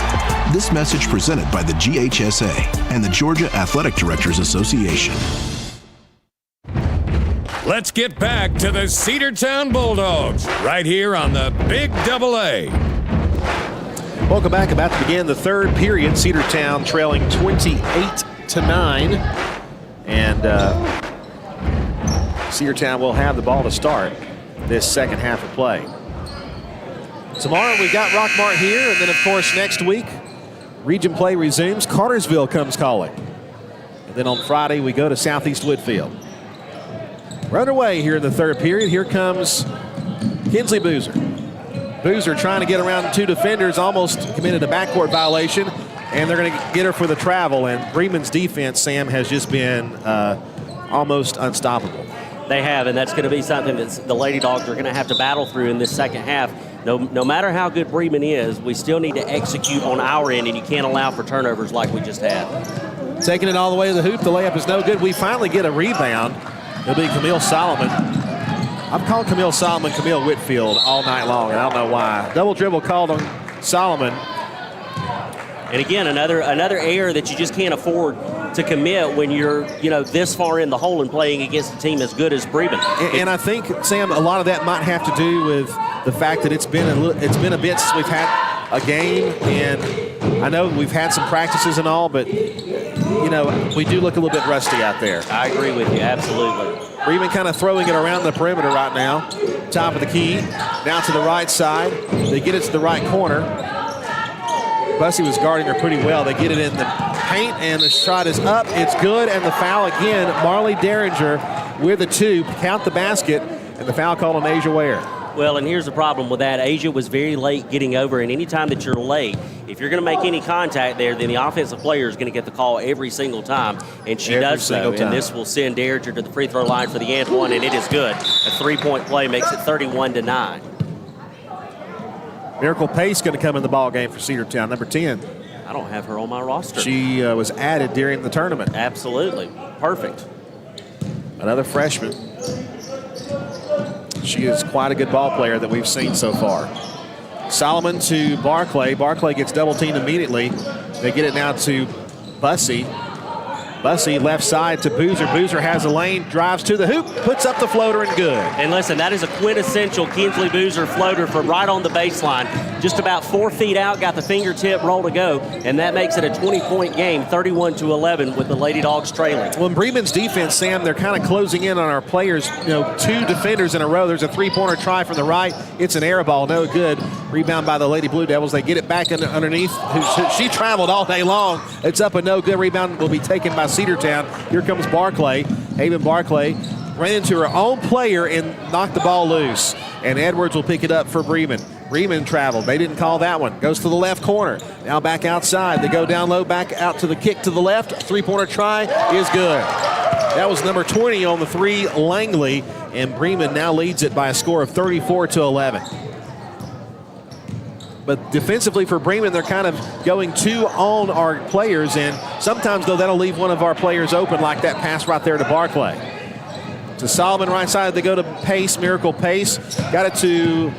S6: This message presented by the GHSA and the Georgia Athletic Directors Association.
S2: Let's get back to the Cedartown Bulldogs right here on the Big Double A.
S4: Welcome back. About to begin the third period. Cedartown trailing 28-9. And Cedartown will have the ball to start this second half of play. Tomorrow we got Rockmart here, and then of course next week region play resumes. Cartersville comes calling. And then on Friday we go to Southeast Woodfield. We're underway here in the third period. Here comes Kinsley Boozer. Boozer trying to get around two defenders, almost committed a backcourt violation, and they're going to get her for the travel. And Bremen's defense, Sam, has just been almost unstoppable.
S12: They have, and that's going to be something that the Lady Dogs are going to have to battle through in this second half. No matter how good Bremen is, we still need to execute on our end, and you can't allow for turnovers like we just had.
S4: Taking it all the way to the hoop, the layup is no good. We finally get a rebound. It'll be Camille Solomon. I've called Camille Solomon Camille Whitfield all night long, and I don't know why. Double dribble called on Solomon.
S12: And again, another error that you just can't afford to commit when you're this far in the hole and playing against a team as good as Bremen.
S4: And I think, Sam, a lot of that might have to do with the fact that it's been a bit since we've had a game, and I know we've had some practices and all, but we do look a little bit rusty out there.
S12: I agree with you, absolutely.
S4: Bremen kind of throwing it around the perimeter right now. Top of the key, down to the right side. They get it to the right corner. Bussey was guarding her pretty well. They get it in the paint, and the shot is up. It's good, and the foul again. Marley Derringer with a 2. Count the basket, and the foul called on Asia Ware.
S12: Well, and here's the problem with that. Asia was very late getting over, and anytime that you're late, if you're going to make any contact there, then the offensive player is going to get the call every single time, and she does so. And this will send Derringer to the free throw line for the and one, and it is good. A 3-point play makes it 31-9.
S4: Miracle Pace going to come in the ball game for Cedartown, number 10.
S12: I don't have her on my roster.
S4: She was added during the tournament.
S12: Absolutely. Perfect.
S4: Another freshman. She is quite a good ball player that we've seen so far. Solomon to Barclay. Barclay gets double teamed immediately. They get it now to Bussey. Bussey left side to Boozer. Boozer has a lane, drives to the hoop, puts up the floater, and good.
S12: And listen, that is a quintessential Kinsley Boozer floater from right on the baseline. Just about 4 feet out, got the fingertip roll to go, and that makes it a 20-point game, 31-11 with the Lady Dogs trailing.
S4: Well, in Bremen's defense, Sam, they're kind of closing in on our players. 2 defenders in a row. There's a 3-pointer try from the right. It's an air ball, no good. Rebound by the Lady Blue Devils. They get it back underneath. She traveled all day long. It's up and no good. Rebound will be taken by Cedartown. Here comes Barclay. Haven Barclay ran into her own player and knocked the ball loose. And Edwards will pick it up for Bremen. Bremen traveled. They didn't call that one. Goes to the left corner. Now back outside. They go down low, back out to the kick to the left. 3-pointer try is good. That was number 20 on the 3, Langley. And Bremen now leads it by a score of 34-11. But defensively for Bremen, they're kind of going 2 on our players, and sometimes, though, that'll leave one of our players open, like that pass right there to Barclay. To Solomon, right side, they go to Pace, Miracle Pace. Got it to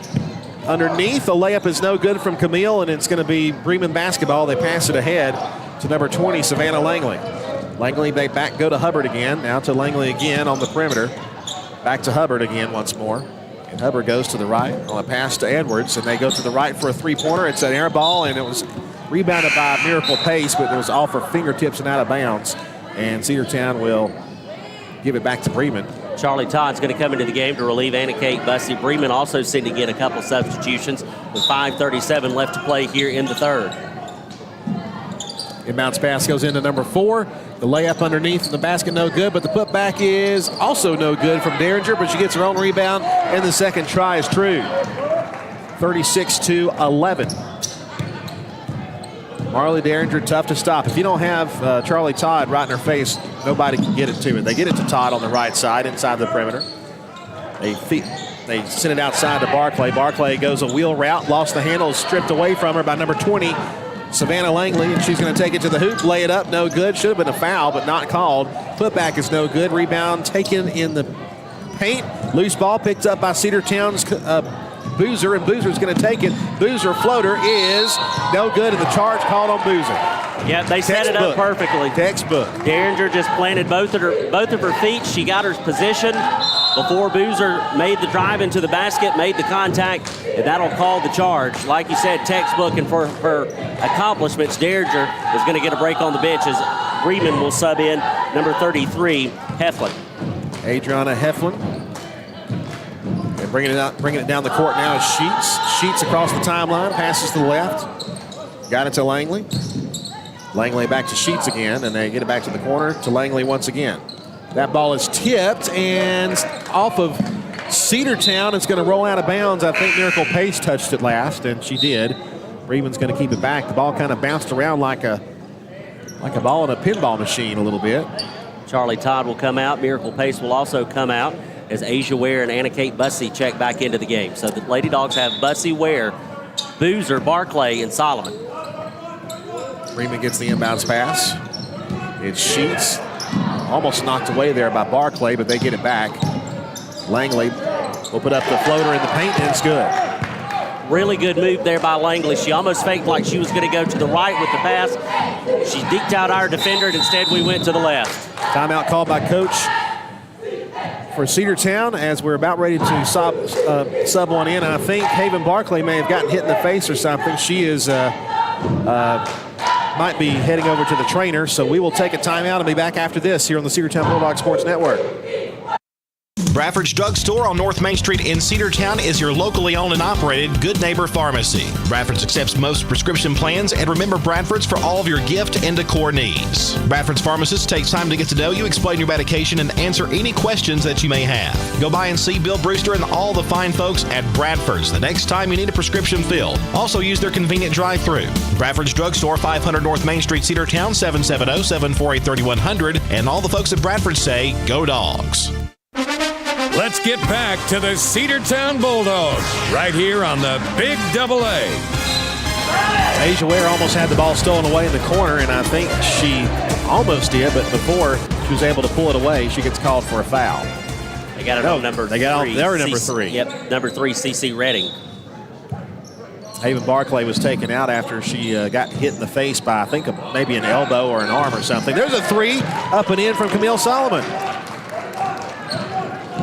S4: underneath. The layup is no good from Camille, and it's going to be Bremen basketball. They pass it ahead to number 20, Savannah Langley. Langley, they go to Hubbard again. Now to Langley again on the perimeter. Back to Hubbard again once more. And Hubbard goes to the right on a pass to Edwards, and they go to the right for a 3-pointer. It's an air ball, and it was rebounded by Miracle Pace, but it was off her fingertips and out of bounds. And Cedartown will give it back to Bremen.
S12: Charlie Todd's going to come into the game to relieve Anna Kate Bussey. Bremen also sending in a couple substitutions with 5:37 left to play here in the third.
S4: Inbounds pass goes into number 4. The layup underneath the basket, no good, but the putback is also no good from Derringer, but she gets her own rebound, and the second try is true. 36-11. Marley Derringer, tough to stop. If you don't have Charlie Todd right in her face, nobody can get it to her. They get it to Todd on the right side, inside the perimeter. They send it outside to Barclay. Barclay goes a wheel route, lost the handle, stripped away from her by number 20, Savannah Langley, and she's going to take it to the hoop, lay it up, no good. Should have been a foul, but not called. Putback is no good. Rebound taken in the paint. Loose ball picked up by Cedartown's Boozer, and Boozer's going to take it. Boozer floater is no good, and the charge called on Boozer.
S12: Yeah, they set it up perfectly.
S4: Textbook.
S12: Derringer just planted both of her feet. She got her position before Boozer made the drive into the basket, made the contact, and that'll call the charge. Like you said, textbook, and for her accomplishments, Derringer is going to get a break on the bench as Bremen will sub in number 33, Heflin.
S4: Adriana Heflin. And bringing it down the court now is Sheets. Sheets across the timeline, passes to the left. Got it to Langley. Langley back to Sheets again, and they get it back to the corner to Langley once again. That ball is tipped and off of Cedartown. It's going to roll out of bounds. I think Miracle Pace touched it last, and she did. Bremen's going to keep it back. The ball kind of bounced around like a ball in a pinball machine a little bit.
S12: Charlie Todd will come out. Miracle Pace will also come out as Asia Ware and Anna Kate Bussey check back into the game. So the Lady Dogs have Bussey, Ware, Boozer, Barclay, and Solomon.
S4: Bremen gets the inbounds pass. It's Sheets. Almost knocked away there by Barclay, but they get it back. Langley will put up the floater in the paint, and it's good.
S12: Really good move there by Langley. She almost faked like she was going to go to the right with the pass. She deked out our defender, and instead we went to the left.
S4: Timeout called by Coach for Cedartown as we're about ready to sub one in. I think Haven Barclay may have gotten hit in the face or something. She is might be heading over to the trainer, so we will take a timeout and be back after this here on the Cedartown Bulldog Sports Network.
S7: Bradford's Drugstore on North Main Street in Cedartown is your locally owned and operated Good Neighbor Pharmacy. Bradford's accepts most prescription plans, and remember Bradford's for all of your gift and decor needs. Bradford's pharmacist takes time to get to know you, explain your medication, and answer any questions that you may have. Go by and see Bill Brewster and all the fine folks at Bradford's the next time you need a prescription filled. Also use their convenient drive-thru. Bradford's Drugstore, 500 North Main Street, Cedartown, 770-748-3100. And all the folks at Bradford say, go Dogs.
S2: Let's get back to the Cedartown Bulldogs right here on the Big Double A.
S4: Asia Ware almost had the ball stolen away in the corner, and I think she almost did, but before she was able to pull it away, she gets called for a foul.
S12: They got it on number 3.
S4: They were number 3.
S12: Yep, number 3, CC Redding.
S4: Haven Barclay was taken out after she got hit in the face by, I think, maybe an elbow or an arm or something. There's a 3 up and in from Camille Solomon.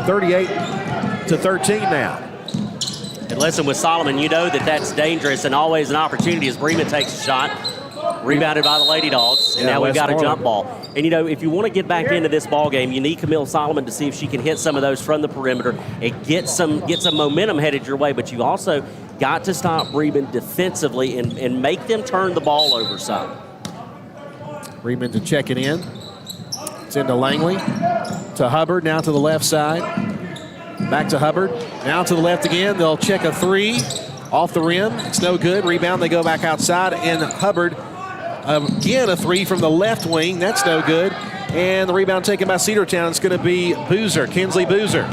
S4: 38-13 now.
S12: And listen, with Solomon, you know that's dangerous and always an opportunity as Bremen takes a shot. Rebounded by the Lady Dogs, and now we've got a jump ball. And, if you want to get back into this ball game, you need Camille Solomon to see if she can hit some of those from the perimeter and get some momentum headed your way. But you also got to stop Bremen defensively and make them turn the ball over some.
S4: Bremen to check it in. It's into Langley, to Hubbard, now to the left side. Back to Hubbard, now to the left again. They'll check a 3 off the rim. It's no good. Rebound, they go back outside, and Hubbard, again a 3 from the left wing. That's no good. And the rebound taken by Cedartown. It's going to be Boozer, Kinsley Boozer.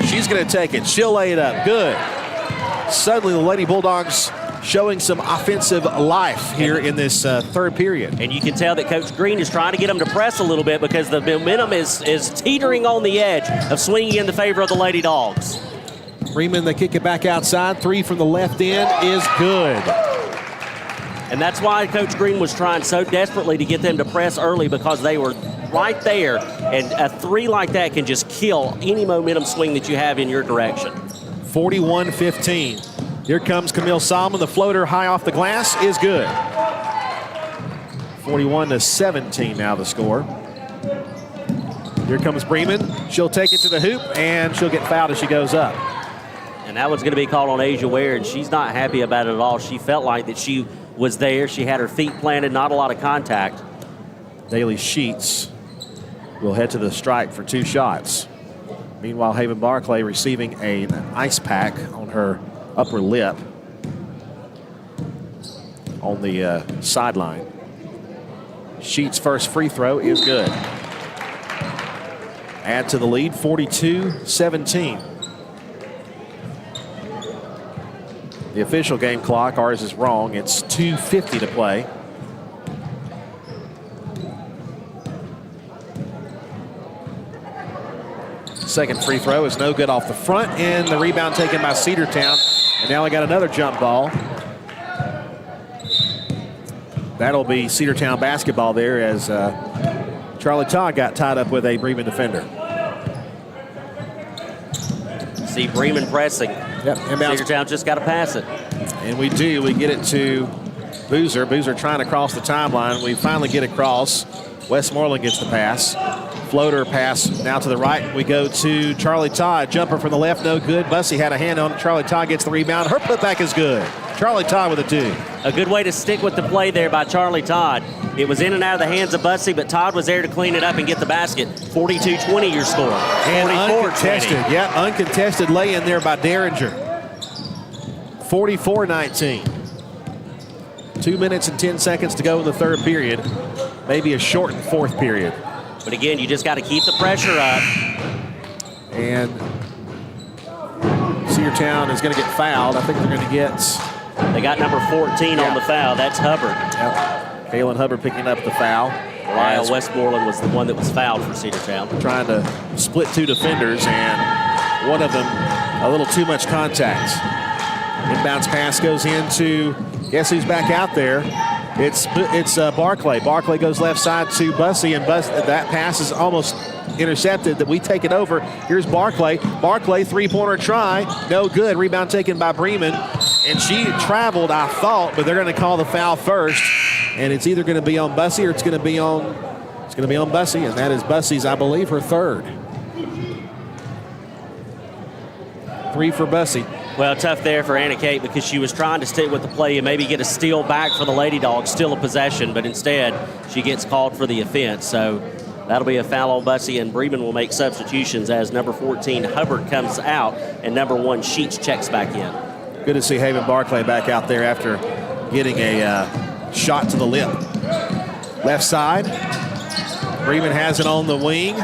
S4: She's going to take it. She'll lay it up. Good. Suddenly the Lady Bulldogs showing some offensive life here in this third period.
S12: And you can tell that Coach Green is trying to get them to press a little bit because the momentum is teetering on the edge of swinging in the favor of the Lady Dogs.
S4: Bremen, they kick it back outside. 3 from the left end is good.
S12: And that's why Coach Green was trying so desperately to get them to press early, because they were right there. And a 3 like that can just kill any momentum swing that you have in your direction.
S4: 41-15. Here comes Camille Solomon. The floater high off the glass is good. 41-17 now the score. Here comes Bremen. She'll take it to the hoop, and she'll get fouled as she goes up.
S12: And that one's going to be called on Asia Ware, and she's not happy about it at all. She felt like that she was there. She had her feet planted, not a lot of contact.
S4: Daly Sheets will head to the stripe for 2 shots. Meanwhile, Haven Barclay receiving an ice pack on her upper lip on the sideline. Sheets' first free throw is good. Add to the lead, 42-17. The official game clock, ours is wrong. It's 2:50 to play. Second free throw is no good off the front, and the rebound taken by Cedartown. And now we got another jump ball. That'll be Cedartown basketball there as Charlie Todd got tied up with a Bremen defender.
S12: See Bremen pressing.
S4: Yep, inbounds.
S12: Cedartown just got to pass it.
S4: And we do. We get it to Boozer. Boozer trying to cross the timeline. We finally get across. Westmoreland gets the pass. Floater pass now to the right. We go to Charlie Todd. Jumper from the left, no good. Bussey had a hand on it. Charlie Todd gets the rebound. Her putback is good. Charlie Todd with a 2.
S12: A good way to stick with the play there by Charlie Todd. It was in and out of the hands of Bussey, but Todd was there to clean it up and get the basket. 42-20 your score.
S4: And uncontested. Yeah, uncontested lay-in there by Derringer. 44-19. 2 minutes and 10 seconds to go in the third period. Maybe a shortened fourth period.
S12: But again, you just got to keep the pressure up.
S4: And Cedartown is going to get fouled. I think they're going to get...
S12: They got number 14 on the foul. That's Hubbard.
S4: Yep. Kaylin Hubbard picking up the foul.
S12: Lyle Westmoreland was the one that was fouled for Cedartown.
S4: Trying to split 2 defenders, and one of them a little too much contact. Inbounds pass goes into, guess who's back out there? It's Barclay. Barclay goes left side to Bussey, and that pass is almost intercepted. That we take it over. Here's Barclay. Barclay, 3-pointer try, no good. Rebound taken by Bremen, and she traveled, I thought, but they're going to call the foul first, and it's either going to be on Bussey or it's going to be on Bussey, and that is Bussey's, I believe, her third. 3 for Bussey.
S12: Well, tough there for Anna Kate because she was trying to stick with the play and maybe get a steal back for the Lady Dogs, still a possession, but instead she gets called for the offense. So that'll be a foul on Bussey, and Bremen will make substitutions as number 14 Hubbard comes out and number 1 Sheets checks back in.
S4: Good to see Haven Barclay back out there after getting a shot to the lip. Left side. Bremen has it on the wing.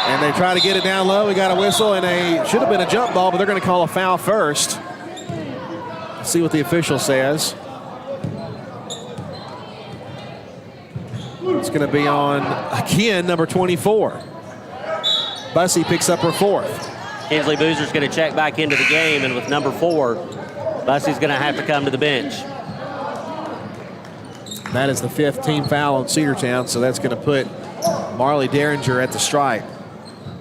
S4: And they try to get it down low. We got a whistle, and should have been a jump ball, but they're going to call a foul first. Let's see what the official says. It's going to be on, again, number 24. Bussey picks up her 4th.
S12: Kinsley Boozer's going to check back into the game, and with number 4, Bussey's going to have to come to the bench.
S4: That is the 5th team foul on Cedartown, so that's going to put Marley Derringer at the stripe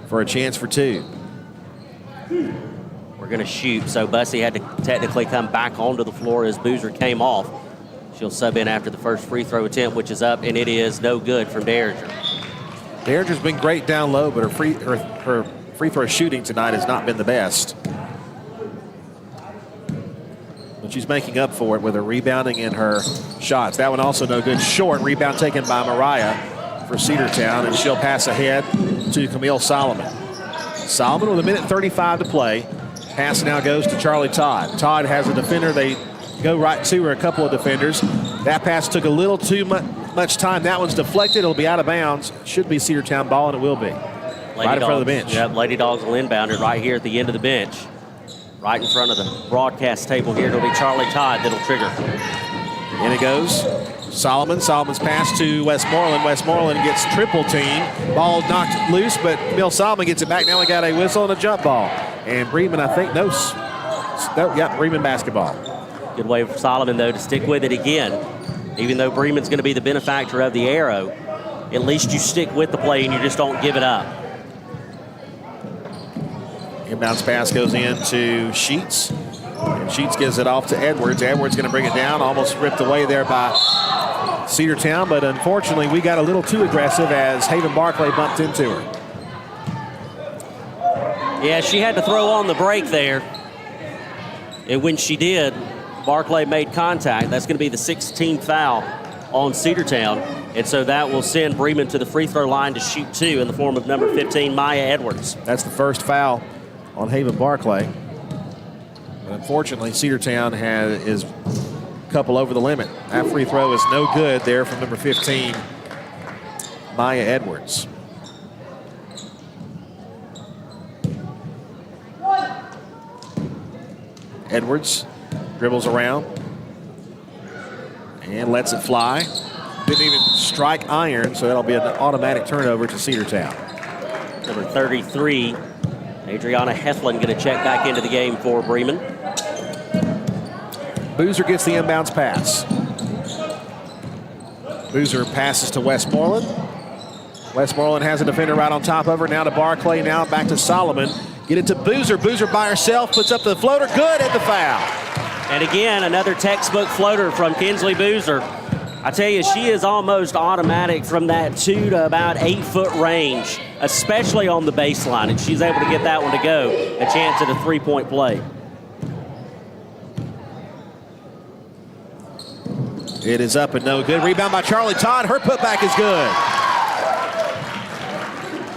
S4: for a chance for 2.
S12: We're going to shoot, so Bussey had to technically come back onto the floor as Boozer came off. She'll sub in after the first free throw attempt, which is up, and it is no good from Derringer.
S4: Derringer's been great down low, but her free throw shooting tonight has not been the best. But she's making up for it with her rebounding and her shots. That one also no good. Short rebound taken by Mariah for Cedartown, and she'll pass ahead to Camille Solomon. Solomon with 1:35 to play. Pass now goes to Charlie Todd. Todd has a defender. They go right to her, a couple of defenders. That pass took a little too much time. That one's deflected. It'll be out of bounds. Should be Cedartown ball, and it will be. Right in front of the bench.
S12: Yep, Lady Dogs will inbound it right here at the end of the bench. Right in front of the broadcast table here. It'll be Charlie Todd that'll trigger.
S4: In it goes. Solomon's pass to Westmoreland. Westmoreland gets triple team. Ball knocked loose, but Camille Solomon gets it back. Now we got a whistle and a jump ball. And Bremen, I think, Bremen basketball.
S12: Good way for Solomon, though, to stick with it again. Even though Bremen's going to be the benefactor of the arrow, at least you stick with the play and you just don't give it up.
S4: Inbounds pass goes in to Sheets. And Sheets gives it off to Edwards. Edwards going to bring it down. Almost ripped away there by Cedartown, but unfortunately we got a little too aggressive as Haven Barclay bumped into her.
S12: Yeah, she had to throw on the break there. And when she did, Barclay made contact. That's going to be the 16th foul on Cedartown. And so that will send Bremen to the free throw line to shoot 2 in the form of number 15, Maya Edwards.
S4: That's the first foul on Haven Barclay. But unfortunately, Cedartown is a couple over the limit. That free throw is no good there from number 15, Maya Edwards. Edwards dribbles around and lets it fly. Didn't even strike iron, so that'll be an automatic turnover to Cedartown.
S12: Number 33, Adriana Heflin, going to check back into the game for Bremen.
S4: Boozer gets the inbounds pass. Boozer passes to Westmoreland. Westmoreland has a defender right on top of her. Now to Barclay, now back to Solomon. Get it to Boozer. Boozer by herself, puts up the floater. Good at the foul.
S12: And again, another textbook floater from Kinsley Boozer. I tell you, she is almost automatic from that 2 to about 8 foot range, especially on the baseline. And she's able to get that one to go. A chance at a 3-point play.
S4: It is up and no good. Rebound by Charlie Todd. Her putback is good.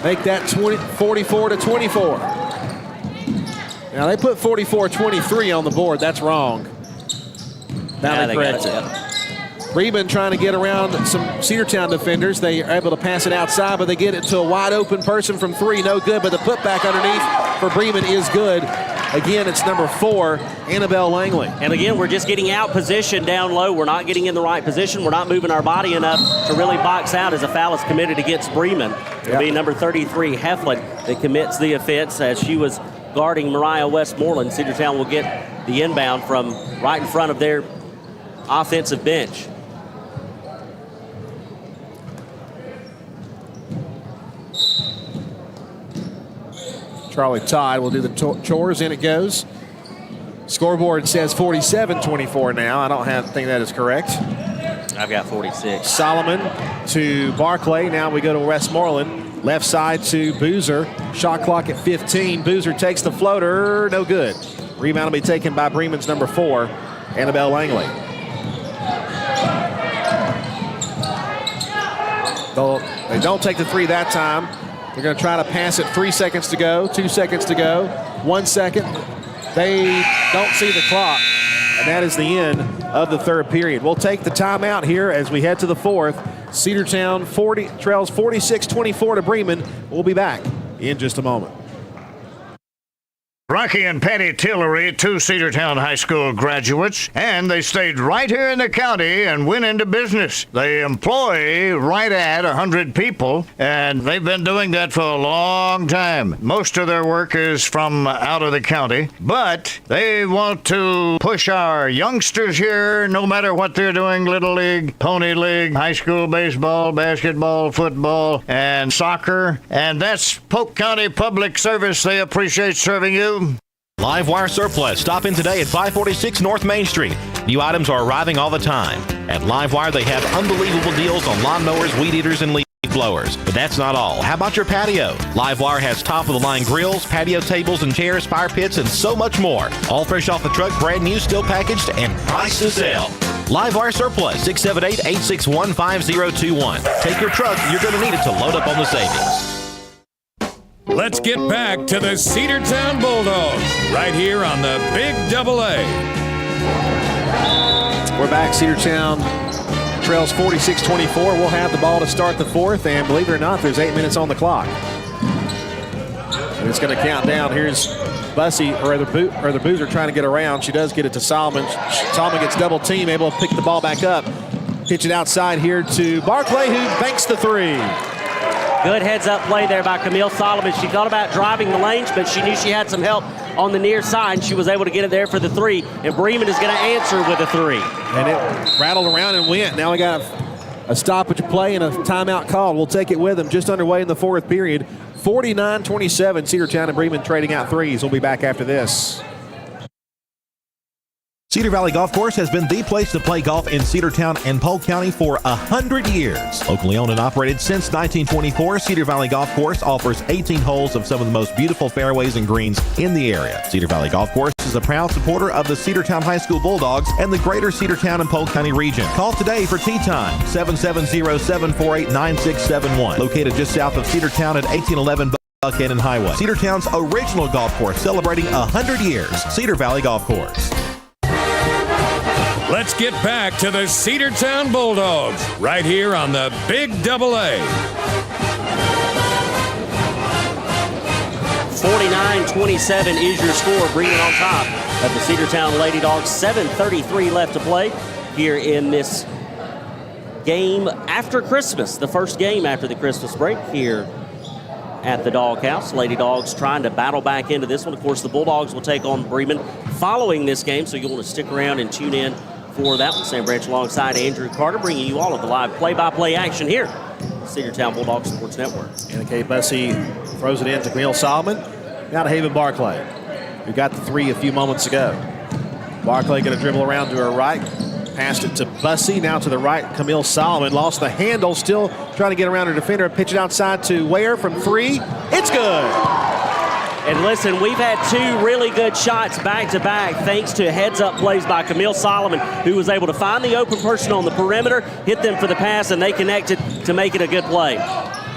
S4: Make that 44 to 24. Now they put 44-23 on the board. That's wrong. Now they correct it. Bremen trying to get around some Cedartown defenders. They are able to pass it outside, but they get it to a wide open person from 3. No good, but the putback underneath for Bremen is good. Again, it's number 4, Annabelle Langley.
S12: And again, we're just getting out position down low. We're not getting in the right position. We're not moving our body enough to really box out as a foul is committed against Bremen. It'll be number 33, Heflin, that commits the offense as she was guarding Mariah Westmoreland. Cedartown will get the inbound from right in front of their offensive bench.
S4: Charlie Todd will do the chores, in it goes. Scoreboard says 47-24 now. I don't think that is correct.
S12: I've got 46.
S4: Solomon to Barclay. Now we go to Westmoreland. Left side to Boozer. Shot clock at 15. Boozer takes the floater. No good. Rebound will be taken by Bremen's number 4, Annabelle Langley. They don't take the three that time. They're going to try to pass it. 3 seconds to go, 2 seconds to go, 1 second. They don't see the clock, and that is the end of the third period. We'll take the timeout here as we head to the fourth. Cedartown trails 46-24 to Bremen. We'll be back in just a moment.
S8: Rocky and Patty Tillery, 2 Cedartown High School graduates, and they stayed right here in the county and went into business. They employ right at 100 people, and they've been doing that for a long time. Most of their work is from out of the county, but they want to push our youngsters here, no matter what they're doing, Little League, Pony League, high school baseball, basketball, football, and soccer, and that's Polk County Public Service. They appreciate serving you.
S7: Livewire Surplus. Stop in today at 546 North Main Street. New items are arriving all the time. At Livewire, they have unbelievable deals on lawnmowers, weed eaters, and leaf blowers. But that's not all. How about your patio? Livewire has top-of-the-line grills, patio tables and chairs, fire pits, and so much more. All fresh off the truck, brand new, still packaged, and price to sell. Livewire Surplus, 678-861-5021. Take your truck. You're going to need it to load up on the savings.
S2: Let's get back to the Cedartown Bulldogs right here on the Big Double A.
S4: We're back. Cedartown trails 46-24. We'll have the ball to start the fourth, and believe it or not, there's 8 minutes on the clock. And it's going to count down. Here's Bussy, or the Boozer trying to get around. She does get it to Solomon. Solomon gets double team, able to pick the ball back up. Pitch it outside here to Barclay, who banks the three.
S12: Good heads-up play there by Camille Solomon. She thought about driving the lanes, but she knew she had some help on the near side. She was able to get it there for the three, and Bremen is going to answer with a three.
S4: And it rattled around and went. Now we got a stoppage play and a timeout called. We'll take it with them. Just underway in the fourth period. 49-27, Cedartown and Bremen trading out threes. We'll be back after this.
S7: Cedar Valley Golf Course has been the place to play golf in Cedartown and Polk County for 100 years. Locally owned and operated since 1924, Cedar Valley Golf Course offers 18 holes of some of the most beautiful fairways and greens in the area. Cedar Valley Golf Course is a proud supporter of the Cedartown High School Bulldogs and the greater Cedartown and Polk County region. Call today for tee time, 770-748-9671. Located just south of Cedartown at 1811 Buchanan Highway. Cedartown's original golf course celebrating 100 years. Cedar Valley Golf Course.
S2: Let's get back to the Cedartown Bulldogs right here on the Big Double A.
S12: 49-27 is your score. Bremen on top of the Cedartown Lady Dogs. 7:33 left to play here in this game after Christmas. The first game after the Christmas break here at the Doghouse. Lady Dogs trying to battle back into this one. Of course, the Bulldogs will take on Bremen following this game, so you'll want to stick around and tune in for that one. Sam Branch alongside Andrew Carter, bringing you all of the live play-by-play action here, Cedartown Bulldogs Sports Network.
S4: Anna Kay Bussy throws it in to Camille Solomon. Now to Haven Barclay, who got the three a few moments ago. Barclay going to dribble around to her right. Passed it to Bussy, now to the right. Camille Solomon lost the handle, still trying to get around her defender. Pitch it outside to Ware from three. It's good.
S12: And listen, we've had two really good shots back-to-back thanks to heads-up plays by Camille Solomon, who was able to find the open person on the perimeter, hit them for the pass, and they connected to make it a good play.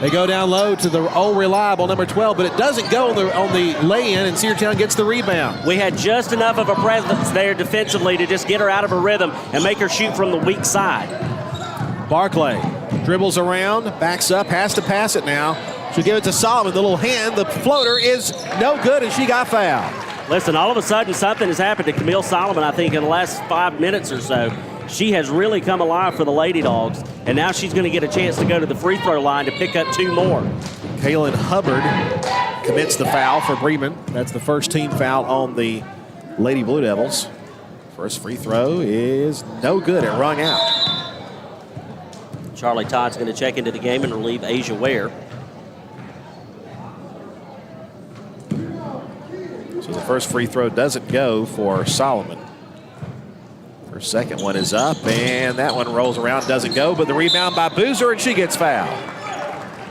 S4: They go down low to the old reliable number 12, but it doesn't go on the lay-in, and Cedartown gets the rebound.
S12: We had just enough of a presence there defensively to just get her out of her rhythm and make her shoot from the weak side.
S4: Barclay dribbles around, backs up, has to pass it now. She'll give it to Solomon. The little hand, the floater is no good, and she got fouled.
S12: Listen, all of a sudden something has happened to Camille Solomon, I think, in the last 5 minutes or so. She has really come alive for the Lady Dogs, and now she's going to get a chance to go to the free throw line to pick up two more.
S4: Kaylin Hubbard commits the foul for Bremen. That's the first team foul on the Lady Blue Devils. First free throw is no good. It rung out.
S12: Charlie Todd's going to check into the game and relieve Asia Ware.
S4: So the first free throw doesn't go for Solomon. Her second one is up, and that one rolls around, doesn't go, but the rebound by Boozer, and she gets fouled.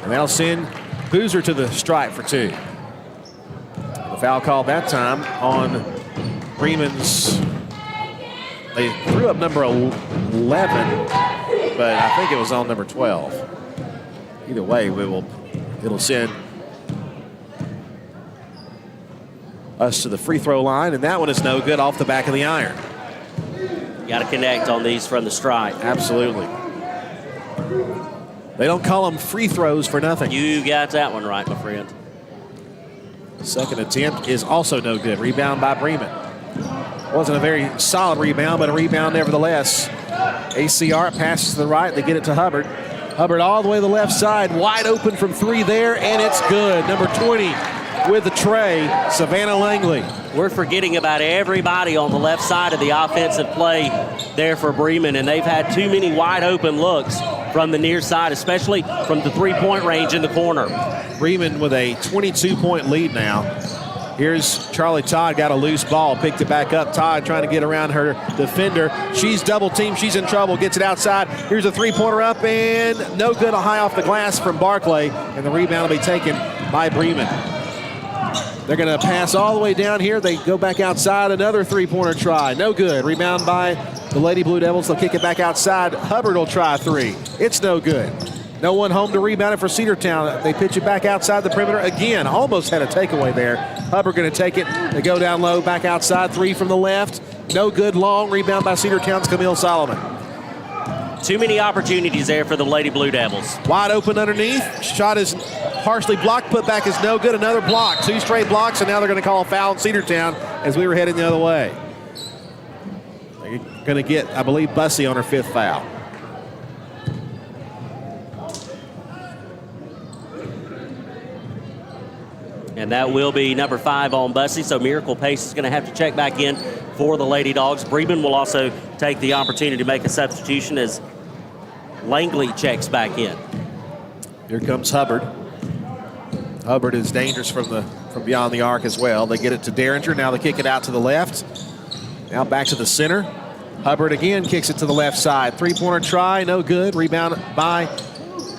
S4: And that'll send Boozer to the stripe for 2. The foul call that time on Bremen's. They threw up number 11, but I think it was on number 12. Either way, it'll send us to the free throw line, and that one is no good off the back of the iron.
S12: Got to connect on these from the stripe.
S4: Absolutely. They don't call them free throws for nothing.
S12: You got that one right, my friend.
S4: Second attempt is also no good. Rebound by Bremen. Wasn't a very solid rebound, but a rebound nevertheless. ACR passes to the right. They get it to Hubbard. Hubbard all the way to the left side. Wide open from 3 there, and it's good. Number 20 with the tray, Savannah Langley.
S12: We're forgetting about everybody on the left side of the offensive play there for Bremen, and they've had too many wide open looks from the near side, especially from the three-point range in the corner.
S4: Bremen with a 22-point lead now. Here's Charlie Todd, got a loose ball, picked it back up. Todd trying to get around her defender. She's double-teamed, she's in trouble, gets it outside. Here's a three-pointer up, and no good, a high off the glass from Barclay, and the rebound will be taken by Bremen. They're going to pass all the way down here. They go back outside, another three-pointer try. No good. Rebound by the Lady Blue Devils. They'll kick it back outside. Hubbard will try a 3. It's no good. No one home to rebound it for Cedartown. They pitch it back outside the perimeter again. Almost had a takeaway there. Hubbard going to take it. They go down low, back outside. 3 from the left. No good. Long rebound by Cedartown's Camille Solomon.
S12: Too many opportunities there for the Lady Blue Devils.
S4: Wide open underneath. Shot is partially blocked. Put back is no good. Another block. 2 straight blocks, and now they're going to call a foul in Cedartown as we were heading the other way. They're going to get, I believe, Bussey on her 5th foul.
S12: And that will be number 5 on Bussey, so Miracle Pace is going to have to check back in for the Lady Dogs. Bremen will also take the opportunity to make a substitution as Langley checks back in.
S4: Here comes Hubbard. Hubbard is dangerous from beyond the arc as well. They get it to Derringer. Now they kick it out to the left. Now back to the center. Hubbard again kicks it to the left side. Three-pointer try, no good. Rebound by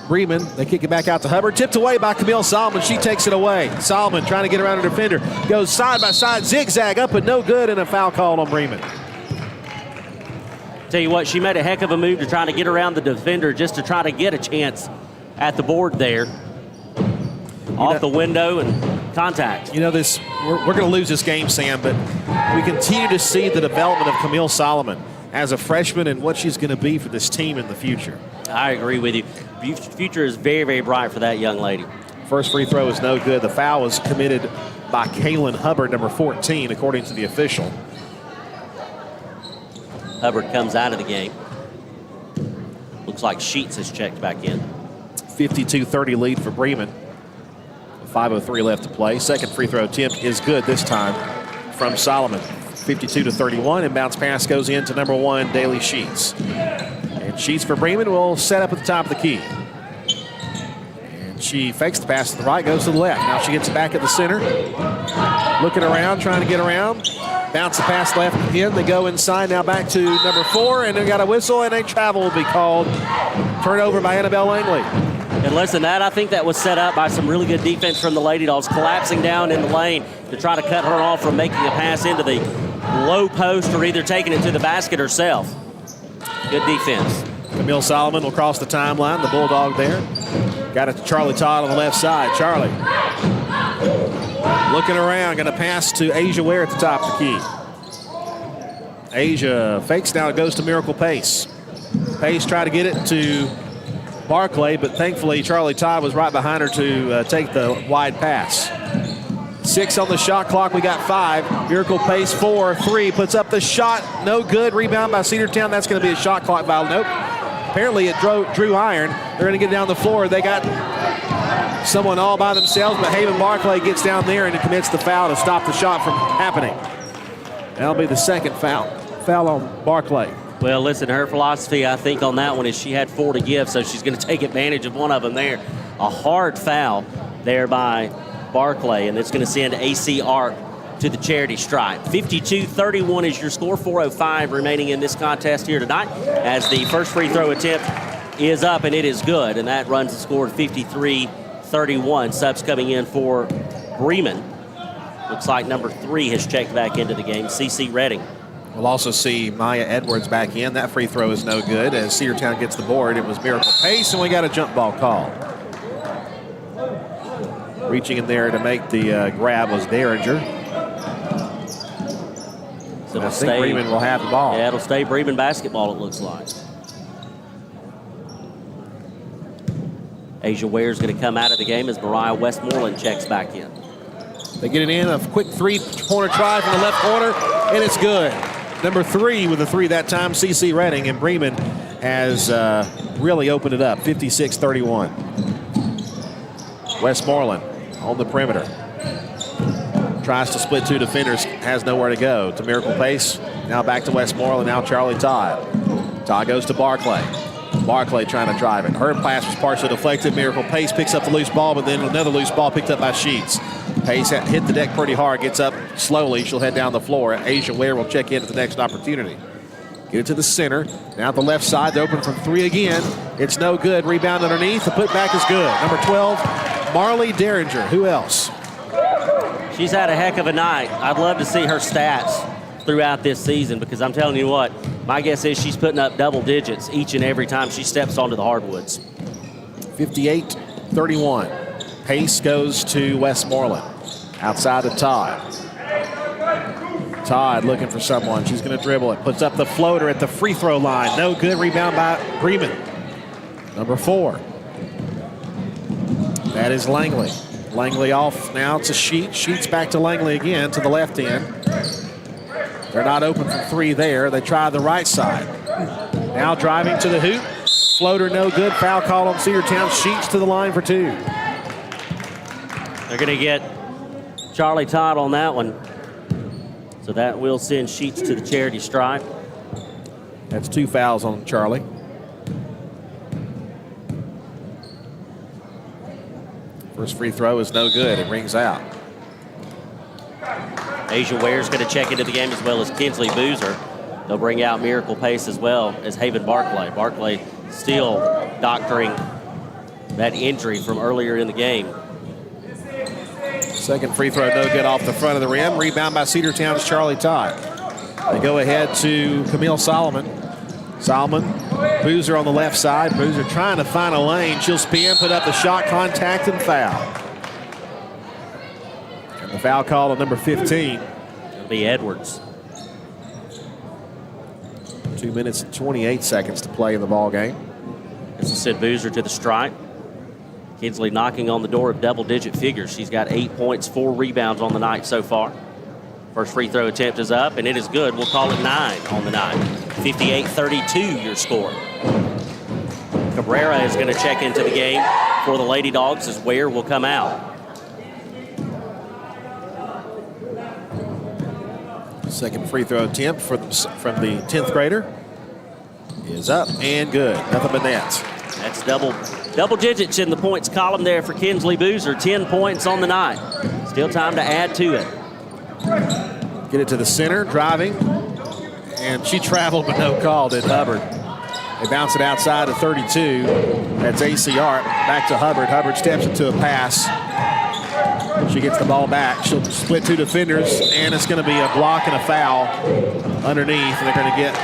S4: Bremen. They kick it back out to Hubbard. Tipped away by Camille Solomon. She takes it away. Solomon trying to get around her defender. Goes side by side, zigzag up and no good, and a foul called on Bremen.
S12: Tell you what, she made a heck of a move to try to get around the defender just to try to get a chance at the board there. Off the window and contact.
S4: You know, this we're going to lose this game, Sam, but we continue to see the development of Camille Solomon as a freshman and what she's going to be for this team in the future.
S12: I agree with you. Future is very, very bright for that young lady.
S4: First free throw is no good. The foul was committed by Kaylin Hubbard, number 14, according to the official.
S12: Hubbard comes out of the game. Looks like Sheets has checked back in.
S4: 52-30 lead for Bremen. 5:03 left to play. Second free throw attempt is good this time from Solomon. 52-31, and bounce pass goes in to number 1, Daly Sheets. And Sheets for Bremen will set up at the top of the key. And she fakes the pass to the right, goes to the left. Now she gets it back at the center. Looking around, trying to get around. Bounce the pass left in. They go inside, now back to number 4, and they got a whistle, and a travel will be called. Turnover by Annabelle Langley.
S12: And listen, I think that was set up by some really good defense from the Lady Dogs, collapsing down in the lane to try to cut her off from making a pass into the low post or either taking it to the basket herself. Good defense.
S4: Camille Solomon will cross the timeline, the Bulldog there. Got it to Charlie Todd on the left side. Charlie looking around, going to pass to Asia Ware at the top of the key. Asia fakes, now it goes to Miracle Pace. Pace tried to get it to Barclay, but thankfully Charlie Todd was right behind her to take the wide pass. 6 on the shot clock, we got 5. Miracle Pace 4, 3, puts up the shot, no good. Rebound by Cedartown, that's going to be a shot clock foul. Nope. Apparently it drew iron. They're going to get down the floor. They got someone all by themselves, but Haven Barclay gets down there and commits the foul to stop the shot from happening. That'll be the second foul on Barclay.
S12: Well, listen, her philosophy, I think, on that one is she had 4 to give, so she's going to take advantage of one of them there. A hard foul there by Barclay, and it's going to send AC Arc to the charity stripe. 52-31 is your score. 4:05 remaining in this contest here tonight as the first free throw attempt is up, and it is good, and that runs the score to 53-31. 58-31. Subs coming in for Bremen. Looks like number 3 has checked back into the game, CC Redding.
S4: We'll also see Maya Edwards back in. That free throw is no good. As Cedartown gets the board, it was Miracle Pace, and we got a jump ball call. Reaching in there to make the grab was Derringer.
S12: So
S4: I think Bremen will have the ball.
S12: Yeah, it'll stay Bremen basketball, it looks like. Asia Ware's going to come out of the game as Mariah Westmoreland checks back in.
S4: They get it in, a quick three-pointer try from the left corner, and it's good. Number 3 with a 3 that time, CC Redding, and Bremen has really opened it up, 56-31. Westmoreland on the perimeter. Tries to split 2 defenders, has nowhere to go. To Miracle Pace, now back to Westmoreland, now Charlie Todd. Todd goes to Barclay. Barclay trying to drive it. Her pass was partially deflected. Miracle Pace picks up the loose ball, but then another loose ball picked up by Sheets. Pace hit the deck pretty hard, gets up slowly. She'll head down the floor. Asia Ware will check in at the next opportunity. Get it to the center. Now at the left side, they're open from 3 again. It's no good. Rebound underneath. The putback is good. Number 12, Marley Derringer. Who else?
S12: She's had a heck of a night. I'd love to see her stats throughout this season because I'm telling you what, my guess is she's putting up double digits each and every time she steps onto the hardwoods.
S4: 58-31. Pace goes to Westmoreland. Outside to Todd. Todd looking for someone. She's going to dribble it. Puts up the floater at the free throw line. No good. Rebound by Bremen. Number 4. That is Langley. Langley off now to Sheets. Sheets back to Langley again to the left end. They're not open from 3 there. They try the right side. Now driving to the hoop. Floater no good. Foul call on Cedartown. Sheets to the line for 2.
S12: They're going to get Charlie Todd on that one. So that will send Sheets to the charity stripe.
S4: That's 2 fouls on Charlie. First free throw is no good. It rings out.
S12: Asia Ware's going to check into the game as well as Kinsley Boozer. They'll bring out Miracle Pace as well as Haven Barclay. Barclay still doctoring that injury from earlier in the game.
S4: Second free throw, no good off the front of the rim. Rebound by Cedartown's Charlie Todd. They go ahead to Camille Solomon. Solomon, Boozer on the left side. Boozer trying to find a lane. She'll spin, put up the shot, contact, and foul. And the foul call on number 15.
S12: It'll be Edwards.
S4: 2 minutes and 28 seconds to play in the ball game.
S12: This will send Boozer to the stripe. Kinsley knocking on the door of double-digit figures. She's got 8 points, 4 rebounds on the night so far. First free throw attempt is up, and it is good. We'll call it 9 on the night. 58-32 your score. Cabrera is going to check into the game for the Lady Dogs as Ware will come out.
S4: Second free throw attempt from the 10th grader is up and good. Nothing but net.
S12: That's double digits in the points column there for Kinsley Boozer. 10 points on the night. Still time to add to it.
S4: Get it to the center, driving. And she traveled, but no call, did Hubbard. They bounce it outside to 32. That's ACR. Back to Hubbard. Hubbard steps into a pass. She gets the ball back. She'll split 2 defenders, and it's going to be a block and a foul underneath. And they're going to get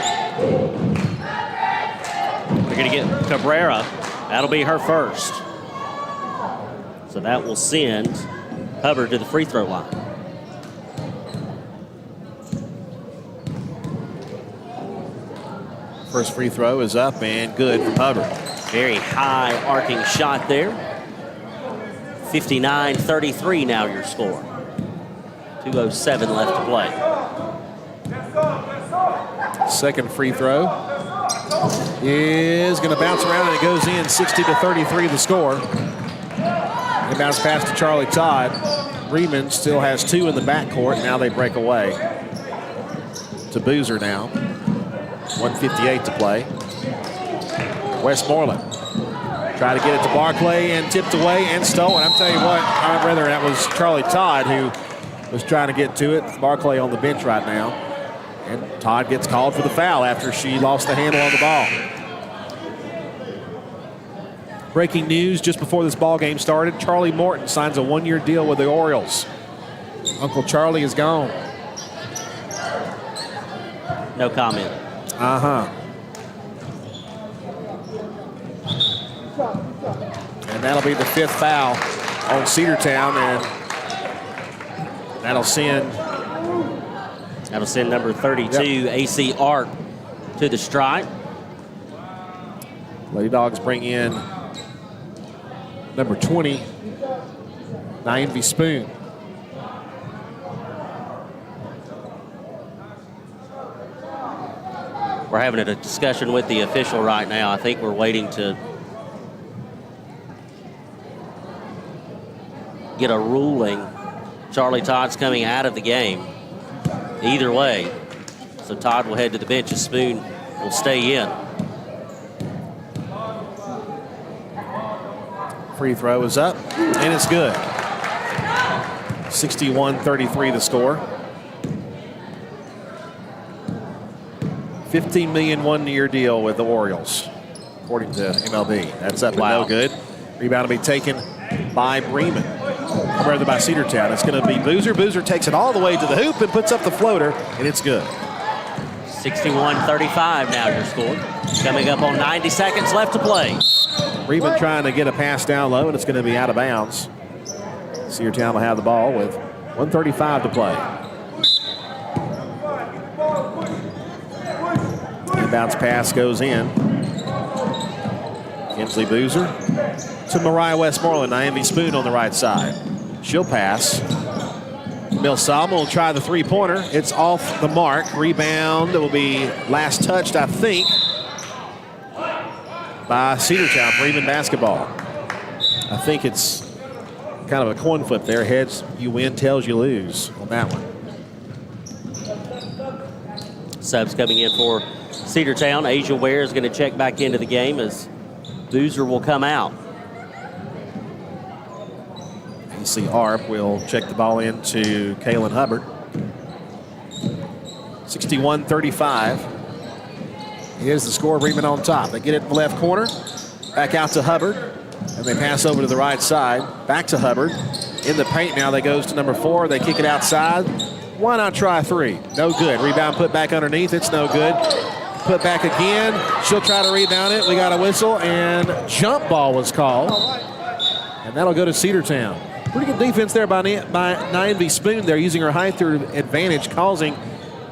S4: Cabrera. That'll be her first. So that will send Hubbard to the free throw line. First free throw is up and good from Hubbard.
S12: Very high arcing shot there. 59-33 now your score. 2:07 left to play.
S4: Second free throw is going to bounce around and it goes in. 60-33 the score. It bounce pass to Charlie Todd. Bremen still has 2 in the backcourt. Now they break away to Boozer now. 1:58 to play. Westmoreland try to get it to Barclay and tipped away and stolen. I'm telling you what, I'd rather that was Charlie Todd who was trying to get to it. Barclay on the bench right now. And Todd gets called for the foul after she lost the handle on the ball. Breaking news just before this ball game started. Charlie Morton signs a 1-year deal with the Orioles. Uncle Charlie is gone.
S12: No comment.
S4: Uh-huh. And that'll be the 5th foul on Cedartown, and that'll send
S12: number 32, AC Art, to the stripe.
S4: Lady Dawgs bring in number 20, Nainvi Spoon.
S12: We're having a discussion with the official right now. I think we're waiting to get a ruling. Charlie Todd's coming out of the game. Either way. So Todd will head to the bench as Spoon will stay in.
S4: Free throw is up, and it's good. 61-33 the score. $15 million 1-year deal with the Orioles, according to MLB. That's up and no good. Rebound will be taken by Bremen, or rather by Cedartown. It's going to be Boozer. Boozer takes it all the way to the hoop and puts up the floater, and it's good.
S12: 61-35 now your score. Coming up on 90 seconds left to play.
S4: Bremen trying to get a pass down low, and it's going to be out of bounds. Cedartown will have the ball with 1:35 to play. Inbounds pass goes in. Kinsley Boozer to Mariah Westmoreland. Naomi Spoon on the right side. She'll pass. Mill Salma will try the three-pointer. It's off the mark. Rebound. It will be last touched, I think, by Cedartown. Bremen basketball. I think it's kind of a coin flip there. Heads you win, tails you lose on that one.
S12: Subs coming in for Cedartown. Asia Ware is going to check back into the game as Boozer will come out.
S4: AC Arp will check the ball into Kaylin Hubbard. 61-35. Here's the score. Bremen on top. They get it in the left corner. Back out to Hubbard. And they pass over to the right side. Back to Hubbard. In the paint now. They goes to number 4. They kick it outside. Why not try 3? No good. Rebound put back underneath. It's no good. Put back again. She'll try to rebound it. We got a whistle, and jump ball was called. And that'll go to Cedartown. Pretty good defense there by Nainvi Spoon. They're using her height to her advantage, causing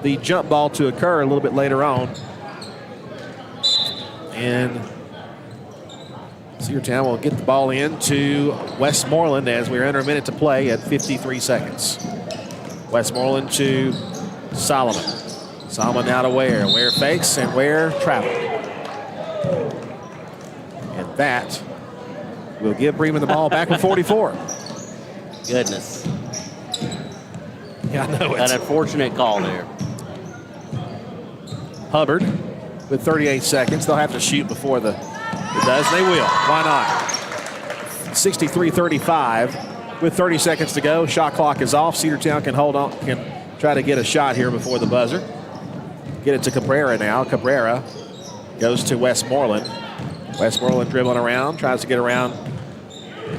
S4: the jump ball to occur a little bit later on. And Cedartown will get the ball in to Westmoreland as we're under a minute to play at 53 seconds. Westmoreland to Solomon. Solomon now to Ware. Ware fakes and Ware travel. And that will give Bremen the ball back with 44.
S12: Goodness.
S4: Yeah, I know.
S12: An unfortunate call there.
S4: Hubbard with 38 seconds. They'll have to shoot before it does. They will. Why not? 63-35 with 30 seconds to go. Shot clock is off. Cedartown can hold on, can try to get a shot here before the buzzer. Get it to Cabrera now. Cabrera goes to Westmoreland. Westmoreland dribbling around, tries to get around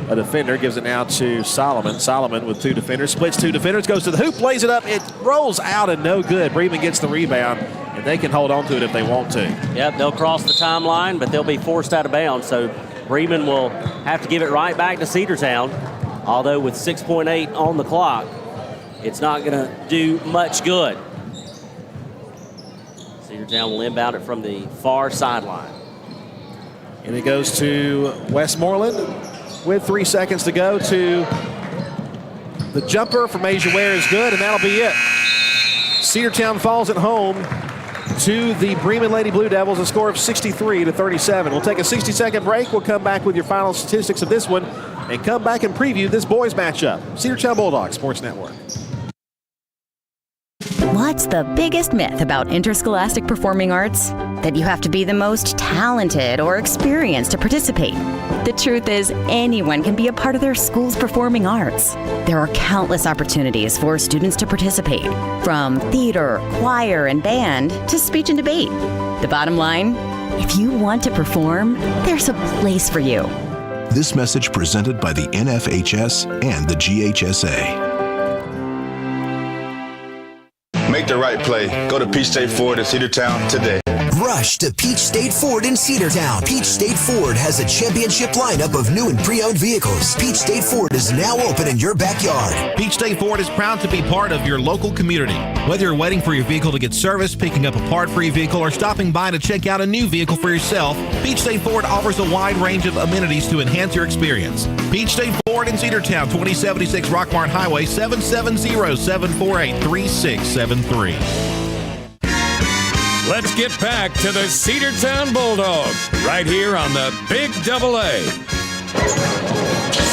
S4: a defender, gives it now to Solomon. Solomon with 2 defenders, splits 2 defenders, goes to the hoop, plays it up. It rolls out and no good. Bremen gets the rebound, and they can hold on to it if they want to.
S12: Yep, they'll cross the timeline, but they'll be forced out of bounds. So Bremen will have to give it right back to Cedartown. Although with 6.8 on the clock, it's not going to do much good. Cedartown will inbound it from the far sideline.
S4: And it goes to Westmoreland with 3 seconds to go to the jumper from Asia Ware is good, and that'll be it. Cedartown falls at home to the Bremen Lady Blue Devils, a score of 63-37. We'll take a 60-second break. We'll come back with your final statistics of this one and come back and preview this boys matchup. Cedartown Bulldogs Sports Network.
S5: What's the biggest myth about interscholastic performing arts? That you have to be the most talented or experienced to participate. The truth is, anyone can be a part of their school's performing arts. There are countless opportunities for students to participate, from theater, choir, and band to speech and debate. The bottom line, if you want to perform, there's a place for you.
S6: This message presented by the NFHS and the GHSA.
S10: Make the right play. Go to Peach State Ford in Cedartown today.
S11: Rush to Peach State Ford in Cedartown. Peach State Ford has a championship lineup of new and pre-owned vehicles. Peach State Ford is now open in your backyard.
S7: Peach State Ford is proud to be part of your local community. Whether you're waiting for your vehicle to get serviced, picking up a part for your vehicle, or stopping by to check out a new vehicle for yourself, Peach State Ford offers a wide range of amenities to enhance your experience. Peach State Ford in Cedartown, 2076 Rockmart Highway, 770-748-3673.
S2: Let's get back to the Cedartown Bulldogs right here on the Big Double A.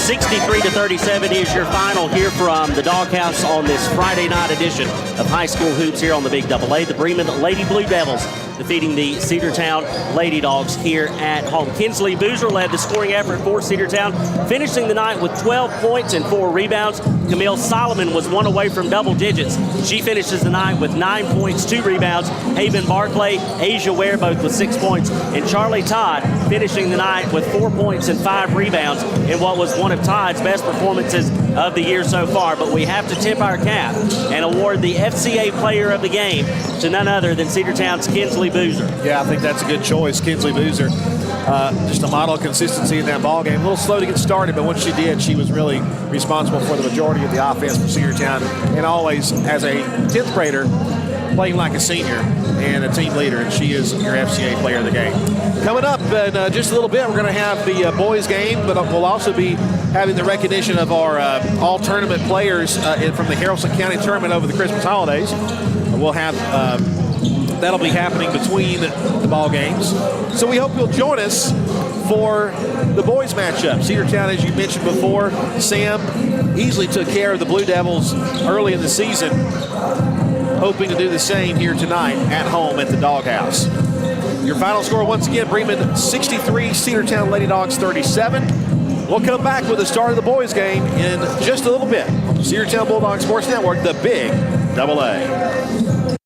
S12: 63-37 is your final here from the Doghouse on this Friday night edition of High School Hoops here on the Big Double A. The Bremen Lady Blue Devils defeating the Cedartown Lady Dogs here at home. Kinsley Boozer led the scoring effort for Cedartown, finishing the night with 12 points and 4 rebounds. Camille Solomon was one away from double digits. She finishes the night with 9 points, 2 rebounds. Haven Barclay, Asia Ware both with 6 points, and Charlie Todd finishing the night with 4 points and 5 rebounds in what was one of Todd's best performances of the year so far. But we have to tip our cap and award the FCA Player of the Game to none other than Cedartown's Kinsley Boozer.
S4: Yeah, I think that's a good choice. Kinsley Boozer, just a model of consistency in that ball game. A little slow to get started, but once she did, she was really responsible for the majority of the offense for Cedartown, and always, as a 10th grader, playing like a senior and a team leader, and she is your FCA Player of the Game. Coming up in just a little bit, we're going to have the boys game, but we'll also be having the recognition of our all-tournament players from the Haralson County Tournament over the Christmas holidays. We'll have that'll be happening between the ball games. So we hope you'll join us for the boys matchup. Cedartown, as you mentioned before, Sam easily took care of the Blue Devils early in the season, hoping to do the same here tonight at home at the Doghouse. Your final score, once again, Bremen 63, Cedartown Lady Dogs 37. We'll come back with the start of the boys game in just a little bit on the Cedartown Bulldog Sports Network, the Big Double A.